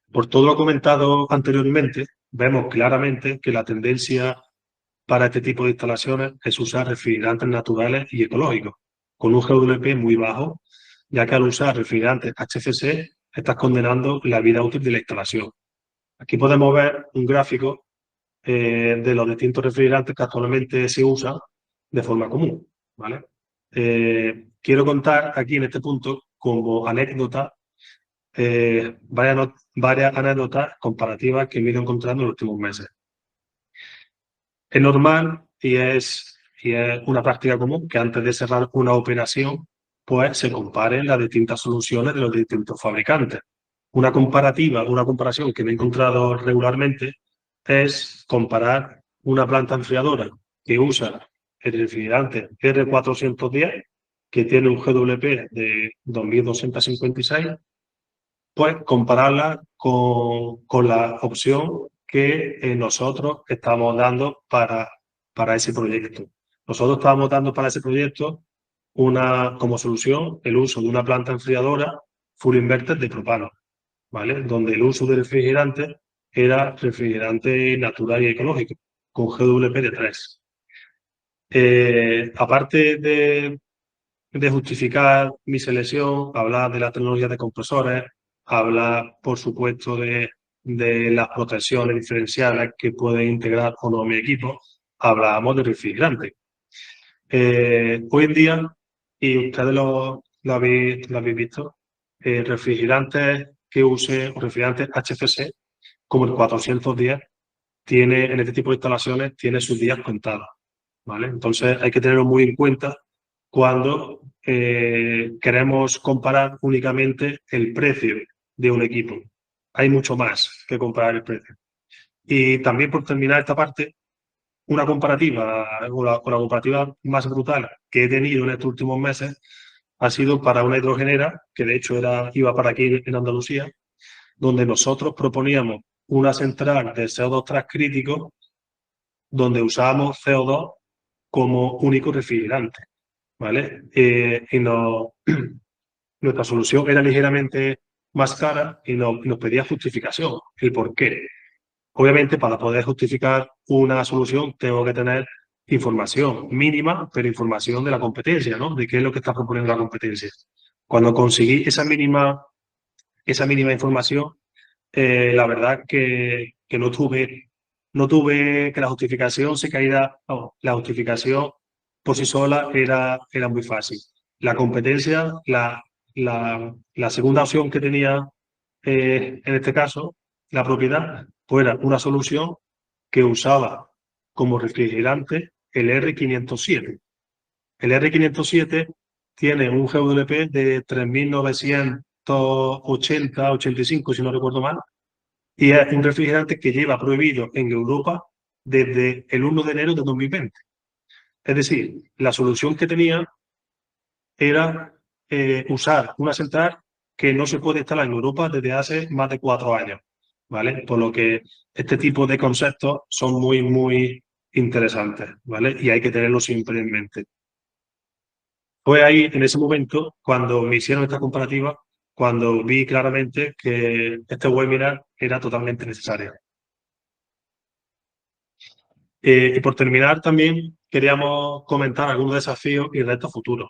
Por todo lo comentado anteriormente, vemos claramente que la tendencia para este tipo de instalaciones es usar refrigerantes naturales y ecológicos, con un GWP muy bajo, ya que al usar refrigerantes HFC estás condenando la vida útil de la instalación. Aquí podemos ver un gráfico de los distintos refrigerantes que actualmente se usan de forma común, ¿vale? Quiero contar aquí en este punto, como anécdota, varias anécdotas comparativas que me he ido encontrando en los últimos meses. Es normal y es una práctica común que antes de cerrar una operación, pues se comparen las distintas soluciones de los distintos fabricantes. Una comparación que me he encontrado regularmente es comparar una planta enfriadora que usa el refrigerante R410, que tiene un GWP de 2.256, pues compararla con la opción que nosotros estamos dando para ese proyecto. Nosotros estábamos dando para ese proyecto como solución el uso de una planta enfriadora full inverter de propano, ¿vale? Donde el uso de refrigerante era refrigerante natural y ecológico, con GWP de 3. Aparte de justificar mi selección, hablar de la tecnología de compresores, hablar, por supuesto, de las protecciones diferenciales que puede integrar o no mi equipo, hablábamos de refrigerante. Hoy en día, y ustedes lo habéis visto, refrigerantes que use, o refrigerantes HFC, como el 410, en este tipo de instalaciones, tiene sus días contados, ¿vale? Entonces hay que tenerlo muy en cuenta cuando queremos comparar únicamente el precio de un equipo. Hay mucho más que comparar el precio. Y también, por terminar esta parte, una comparativa, o la comparativa más brutal que he tenido en estos últimos meses ha sido para una hidrogenera, que de hecho iba para aquí en Andalucía, donde nosotros proponíamos una central de CO2 transcrítico donde usábamos CO2 como único refrigerante, ¿vale? Nuestra solución era ligeramente más cara y nos pedía justificación, el por qué. Obviamente, para poder justificar una solución tengo que tener información mínima, pero información de la competencia, ¿no? De qué es lo que está proponiendo la competencia. Cuando conseguí esa mínima información, la verdad que no tuve que la justificación se caída, no, la justificación por sí sola era muy fácil. La competencia, la segunda opción que tenía en este caso, la propiedad, pues era una solución que usaba como refrigerante el R507. El R507 tiene un GWP de 3.980-85, si no recuerdo mal, y es un refrigerante que lleva prohibido en Europa desde el 1 de enero de 2020. Es decir, la solución que tenía era usar una central que no se puede instalar en Europa desde hace más de 4 años, ¿vale? Por lo que este tipo de conceptos son muy, muy interesantes, ¿vale? Y hay que tenerlo siempre en mente. Fue ahí, en ese momento, cuando me hicieron esta comparativa, cuando vi claramente que este webinar era totalmente necesario. Y por terminar, también queríamos comentar algunos desafíos y retos futuros.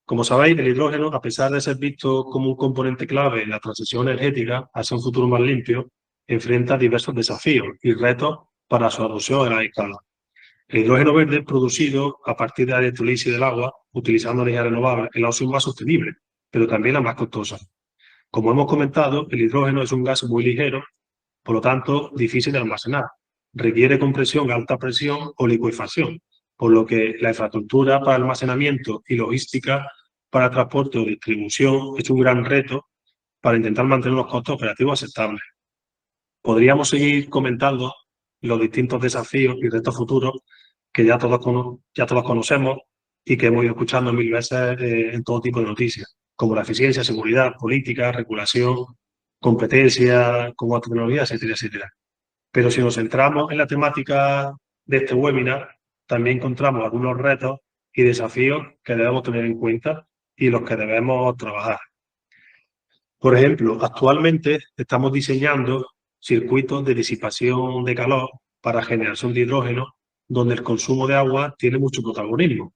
Como sabéis, el hidrógeno, a pesar de ser visto como un componente clave en la transición energética hacia un futuro más limpio, enfrenta diversos desafíos y retos para su adopción a gran escala. El hidrógeno verde producido a partir de la electrolisis del agua, utilizando energía renovable, es la opción más sostenible, pero también la más costosa. Como hemos comentado, el hidrógeno es un gas muy ligero, por lo tanto, difícil de almacenar. Requiere compresión a alta presión o licuefacción, por lo que la infraestructura para almacenamiento y logística para transporte o distribución es un gran reto para intentar mantener unos costos operativos aceptables. Podríamos seguir comentando los distintos desafíos y retos futuros que ya todos conocemos y que hemos ido escuchando mil veces en todo tipo de noticias, como la eficiencia, seguridad, política, regulación, competencia, como tecnología, etcétera, etcétera. Pero si nos centramos en la temática de este webinar, también encontramos algunos retos y desafíos que debemos tener en cuenta y los que debemos trabajar. Por ejemplo, actualmente estamos diseñando circuitos de disipación de calor para generación de hidrógeno, donde el consumo de agua tiene mucho protagonismo.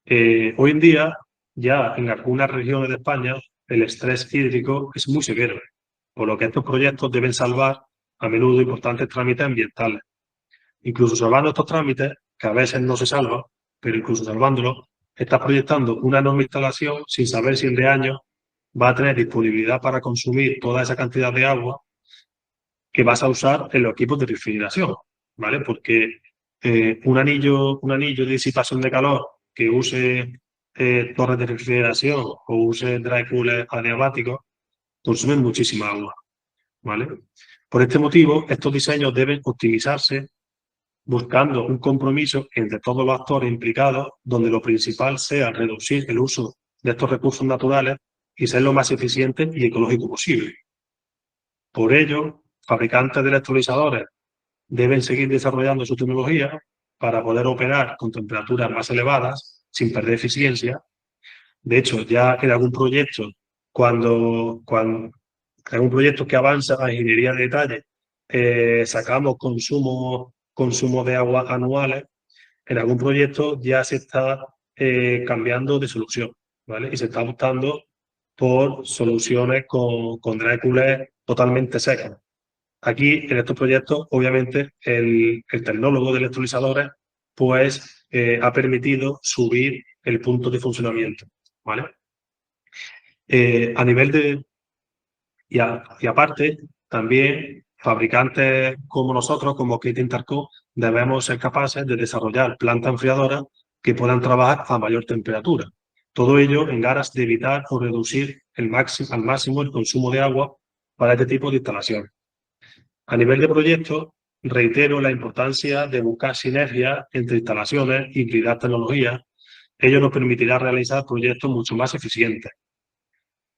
Hoy en día, ya en algunas regiones de España, el estrés hídrico es muy severo, por lo que estos proyectos deben salvar a menudo importantes trámites ambientales. Incluso salvando estos trámites, que a veces no se salvan, pero incluso salvándolos, estás proyectando una enorme instalación sin saber si en de años va a tener disponibilidad para consumir toda esa cantidad de agua que vas a usar en los equipos de refrigeración, ¿vale? Porque un anillo de disipación de calor que use torres de refrigeración o use dry cooler adiabáticos consumen muchísima agua, ¿vale? Por este motivo, estos diseños deben optimizarse buscando un compromiso entre todos los actores implicados, donde lo principal sea reducir el uso de estos recursos naturales y ser lo más eficiente y ecológico posible. Por ello, fabricantes de electrolizadores deben seguir desarrollando su tecnología para poder operar con temperaturas más elevadas sin perder eficiencia. De hecho, ya en algún proyecto, cuando en algún proyecto que avanza a ingeniería de detalle, sacamos consumo de agua anuales, en algún proyecto ya se está cambiando de solución, ¿vale? Y se está optando por soluciones con dry cooler totalmente secas. Aquí, en estos proyectos, obviamente, el tecnólogo de electrolizadores pues, ha permitido subir el punto de funcionamiento, ¿vale? A nivel de... Y aparte, también fabricantes como nosotros, como Kate Interco, debemos ser capaces de desarrollar plantas enfriadoras que puedan trabajar a mayor temperatura. Todo ello en aras de evitar o reducir al máximo el consumo de agua para este tipo de instalaciones. A nivel de proyectos, reitero la importancia de buscar sinergias entre instalaciones y hibridar tecnologías. Ello nos permitirá realizar proyectos mucho más eficientes.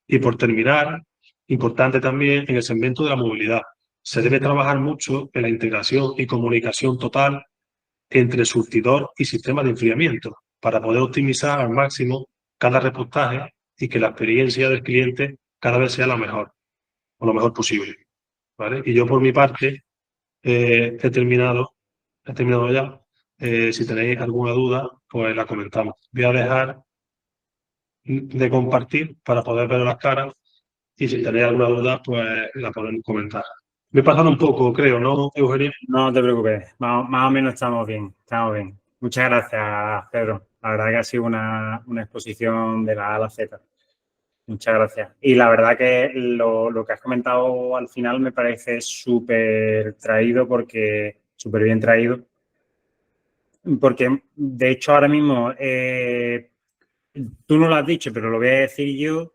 Y por terminar, importante también en el segmento de la movilidad. Se debe trabajar mucho en la integración y comunicación total entre surtidor y sistema de enfriamiento para poder optimizar al máximo cada repostaje y que la experiencia del cliente cada vez sea la mejor, o lo mejor posible, ¿vale? Y yo por mi parte he terminado ya. Si tenéis alguna duda, pues la comentamos. Voy a dejar de compartir para poder ver las caras y si tenéis alguna duda, pues la podéis comentar. Me he pasado un poco, creo, ¿no, Eugenio?
No te preocupes, más o menos estamos bien, estamos bien. Muchas gracias, Pedro. La verdad que ha sido una exposición de la A a la Z. Muchas gracias. Y la verdad que lo que has comentado al final me parece súper traído súper bien traído. Porque, de hecho, ahora mismo, tú no lo has dicho, pero lo voy a decir yo,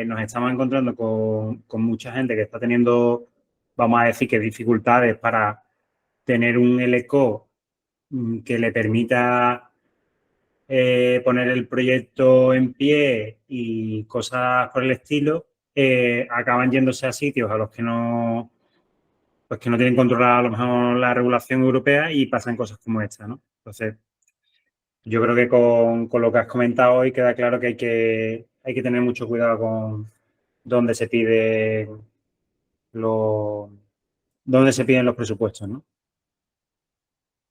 nos estamos encontrando con mucha gente que está teniendo, vamos a decir que dificultades para tener un LCO que le permita poner el proyecto en pie y cosas por el estilo, acaban yéndose a sitios a los que no, pues que no tienen controlada a lo mejor la regulación europea y pasan cosas como esta, ¿no? Entonces, yo creo que con lo que has comentado hoy queda claro que hay que tener mucho cuidado con dónde se pide los, dónde se piden los presupuestos, ¿no?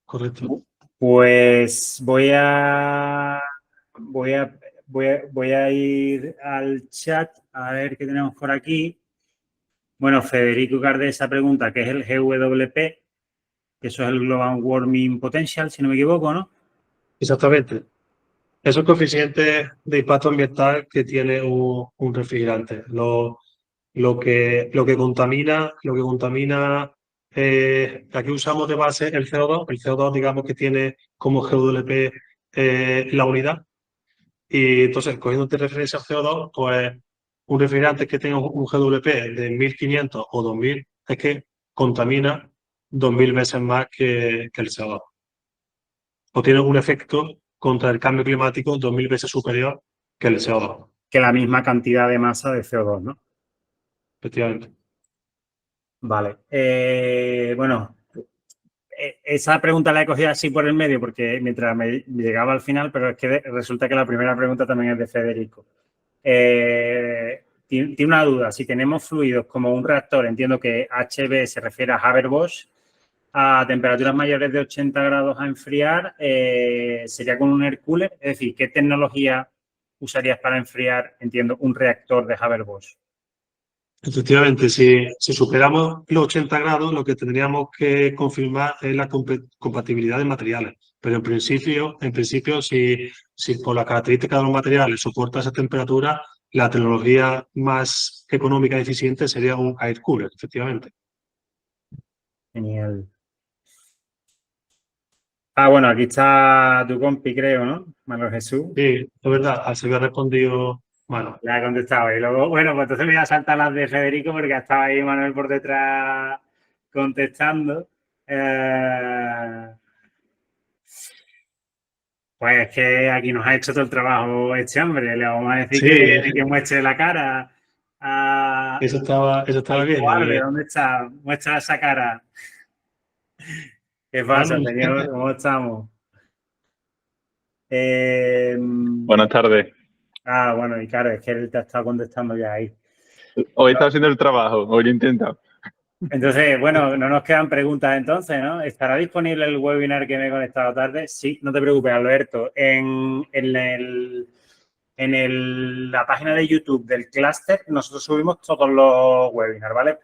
Correcto.
Pues voy a, voy a ir al chat a ver qué tenemos por aquí. Bueno, Federico Cardesa pregunta qué es el GWP, que eso es el Global Warming Potential, si no me equivoco, ¿no?
Exactamente. Esos coeficientes de impacto ambiental que tiene un refrigerante. Lo que contamina, aquí usamos de base el CO2. El CO2, digamos que tiene como GWP la unidad. Y entonces, cogiendo de referencia al CO2, pues un refrigerante que tenga un GWP de 1500 o 2000 es que contamina 2000 veces más que el CO2. O tiene un efecto contra el cambio climático 2000 veces superior que el CO2,
Que la misma cantidad de masa de CO2, ¿no?
efectivamente.
Vale. Bueno, esa pregunta la he cogido así por el medio porque mientras me llegaba al final, pero es que resulta que la primera pregunta también es de Federico. Tiene una duda. Si tenemos fluidos como un reactor, entiendo que HB se refiere a Haber-Bosch, a temperaturas mayores de 80 grados a enfriar, sería con un air cooler. Es decir, ¿qué tecnología usarías para enfriar, entiendo, un reactor de Haber-Bosch?
Efectivamente, si superamos los 80 grados, lo que tendríamos que confirmar es la compatibilidad de materiales. Pero en principio si por la característica de los materiales soporta esa temperatura, la tecnología más económica y eficiente sería un air cooler, efectivamente.
Genial. Ah, bueno, aquí está tu compi, creo, ¿no? Manuel Jesús.
Sí, es verdad, al se había respondido, bueno,
Le ha contestado. Y luego, bueno, pues entonces me voy a saltar las de Federico porque estaba ahí Manuel por detrás contestando. Pues es que aquí nos ha hecho todo el trabajo este hombre. Le vamos a decir
sí,
que muestre la cara
eso estaba
al
bien.
cobarde. ¿Dónde está? Muestra esa cara. ¿Qué pasa,
Vale.
señor? ¿Cómo estamos? Eh,
Buenas tardes.
bueno, y claro, es que él te ha estado contestando ya ahí.
Hoy está haciendo el trabajo, hoy lo he intentado.
Entonces, bueno, no nos quedan preguntas entonces, ¿no? ¿Estará disponible el webinar que me he conectado tarde? Sí, no te preocupes, Alberto. La página de YouTube del clúster nosotros subimos todos los webinars, ¿vale?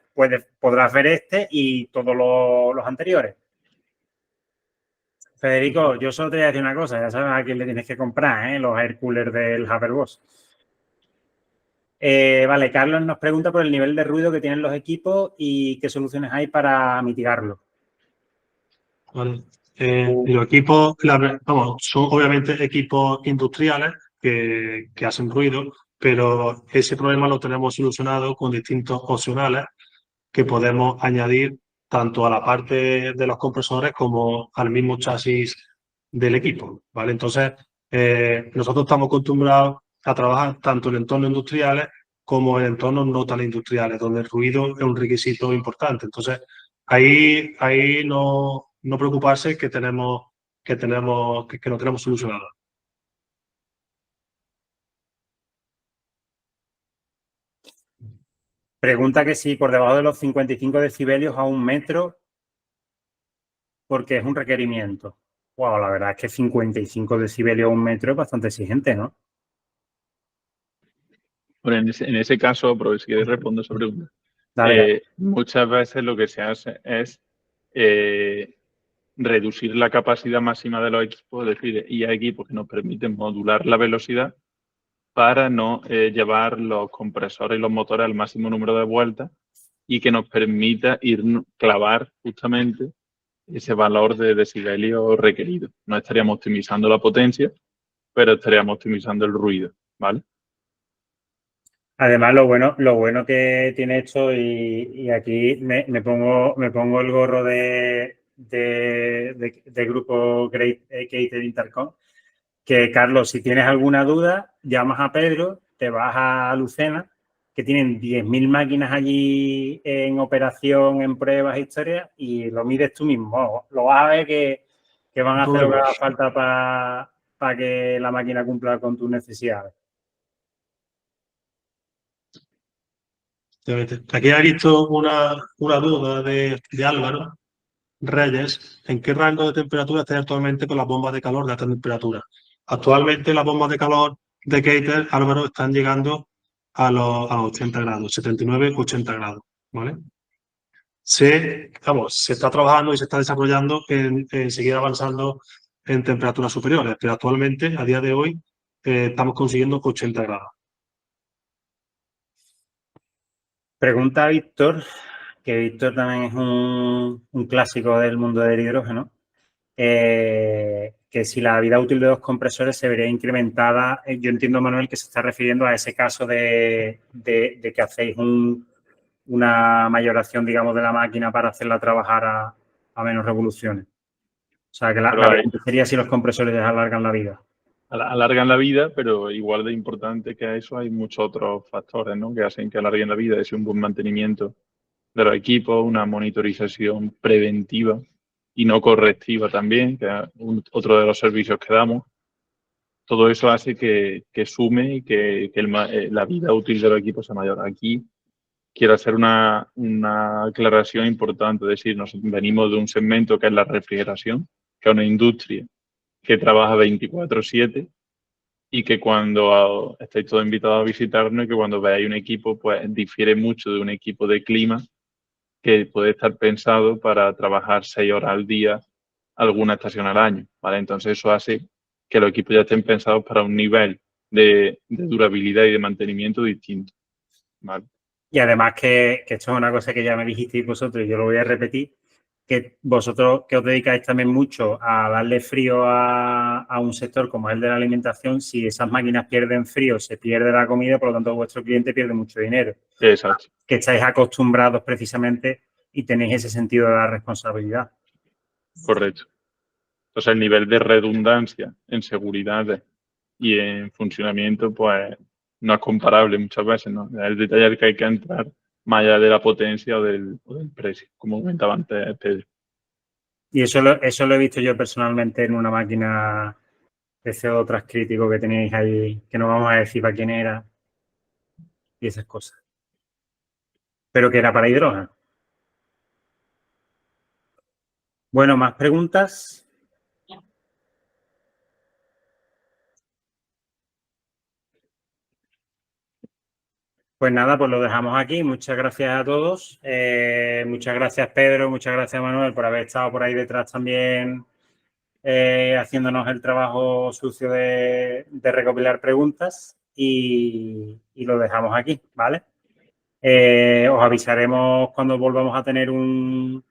Podrás ver este y todos los anteriores. Federico, yo solo te voy a decir una cosa, ya sabes a quién le tienes que comprar, ¿eh? Los air coolers del Haberbosch. Vale, Carlos nos pregunta por el nivel de ruido que tienen los equipos y qué soluciones hay para mitigarlo.
Vale. Los equipos, vamos, son obviamente equipos industriales que hacen ruido, pero ese problema lo tenemos solucionado con distintos opcionales que podemos añadir tanto a la parte de los compresores como al mismo chasis del equipo, ¿vale? Entonces, nosotros estamos acostumbrados a trabajar tanto en entornos industriales como en entornos no tan industriales, donde el ruido es un requisito importante. Entonces, ahí no preocuparse que lo tenemos solucionado.
Pregunta que si por debajo de los 55 decibelios a un metro porque es un requerimiento. Wow, la verdad es que 55 decibelios a 1 metro es bastante exigente, ¿no?
Bueno, en ese caso, pero si quieres respondo esa pregunta.
Dale.
Muchas veces lo que se hace es reducir la capacidad máxima de los equipos, es decir, y hay equipos que nos permiten modular la velocidad para no llevar los compresores y los motores al máximo número de vueltas y que nos permita clavar justamente ese valor de decibelio requerido. No estaríamos optimizando la potencia, pero estaríamos optimizando el ruido, ¿vale?
Además, lo bueno que tiene esto, y aquí me pongo el gorro de grupo Gated Intercom, que Carlos, si tienes alguna duda, llamas a Pedro, te vas a Lucena, que tienen 10.000 máquinas allí en operación, en pruebas, historias, y lo mides tú mismo. Lo vas a ver que van a hacer lo que haga falta para que la máquina cumpla con tus necesidades.
Aquí he visto una duda de Álvaro Reyes. ¿En qué rango de temperatura están actualmente con las bombas de calor de alta temperatura? Actualmente las bombas de calor de Gated, Álvaro, están llegando a los 80 grados, 79, 80 grados, ¿vale? Se está trabajando y se está desarrollando en seguir avanzando en temperaturas superiores, pero actualmente, a día de hoy, estamos consiguiendo 80 grados.
Pregunta a Víctor, que Víctor también es un clásico del mundo del hidrógeno, que si la vida útil de los compresores se vería incrementada. Yo entiendo, Manuel, que se está refiriendo a ese caso de que hacéis una mayoración, digamos, de la máquina para hacerla trabajar a menos revoluciones. O sea, que la pregunta sería si los compresores alargan la vida.
Alargan la vida, pero igual de importante que a eso hay muchos otros factores, ¿no?, que hacen que alarguen la vida. Es un buen mantenimiento de los equipos, una monitorización preventiva y no correctiva también, que es otro de los servicios que damos. Todo eso hace que sume y que la vida útil de los equipos sea mayor. Aquí quiero hacer una aclaración importante, es decir, nos venimos de un segmento que es la refrigeración, que es una industria que trabaja 24/7 y que cuando estáis todos invitados a visitarnos y que cuando veáis un equipo, pues difiere mucho de un equipo de clima que puede estar pensado para trabajar 6 horas al día, alguna estación al año, ¿vale? Entonces eso hace que los equipos ya estén pensados para un nivel de durabilidad y de mantenimiento distinto, ¿vale?
Y además que esto es una cosa que ya me dijisteis vosotros y yo lo voy a repetir, que vosotros que os dedicáis también mucho a darle frío a un sector como es el de la alimentación, si esas máquinas pierden frío, se pierde la comida, por lo tanto vuestro cliente pierde mucho dinero.
Exacto.
Que estáis acostumbrados precisamente y tenéis ese sentido de la responsabilidad.
Correcto. Entonces el nivel de redundancia en seguridad y en funcionamiento, pues no es comparable muchas veces, ¿no? Es el detalle al que hay que entrar más allá de la potencia o del precio, como comentaba antes Pedro.
Y eso lo he visto yo personalmente en una máquina de CO2 transcrítico que teníais ahí, que no vamos a decir para quién era y esas cosas. Pero que era para hidrógeno. Bueno, ¿más preguntas? Pues nada, pues lo dejamos aquí. Muchas gracias a todos. Muchas gracias, Pedro. Muchas gracias, Manuel, por haber estado por ahí detrás también haciéndonos el trabajo sucio de recopilar preguntas y lo dejamos aquí, ¿vale? Os avisaremos cuando volvamos a tener un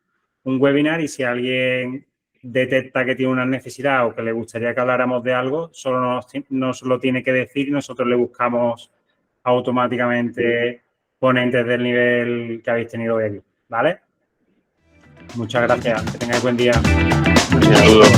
webinar y si alguien detecta que tiene una necesidad o que le gustaría que habláramos de algo, solo nos lo tiene que decir y nosotros le buscamos automáticamente ponentes del nivel que habéis tenido hoy aquí, ¿vale? Muchas gracias. Que tengáis buen día.
Saludos.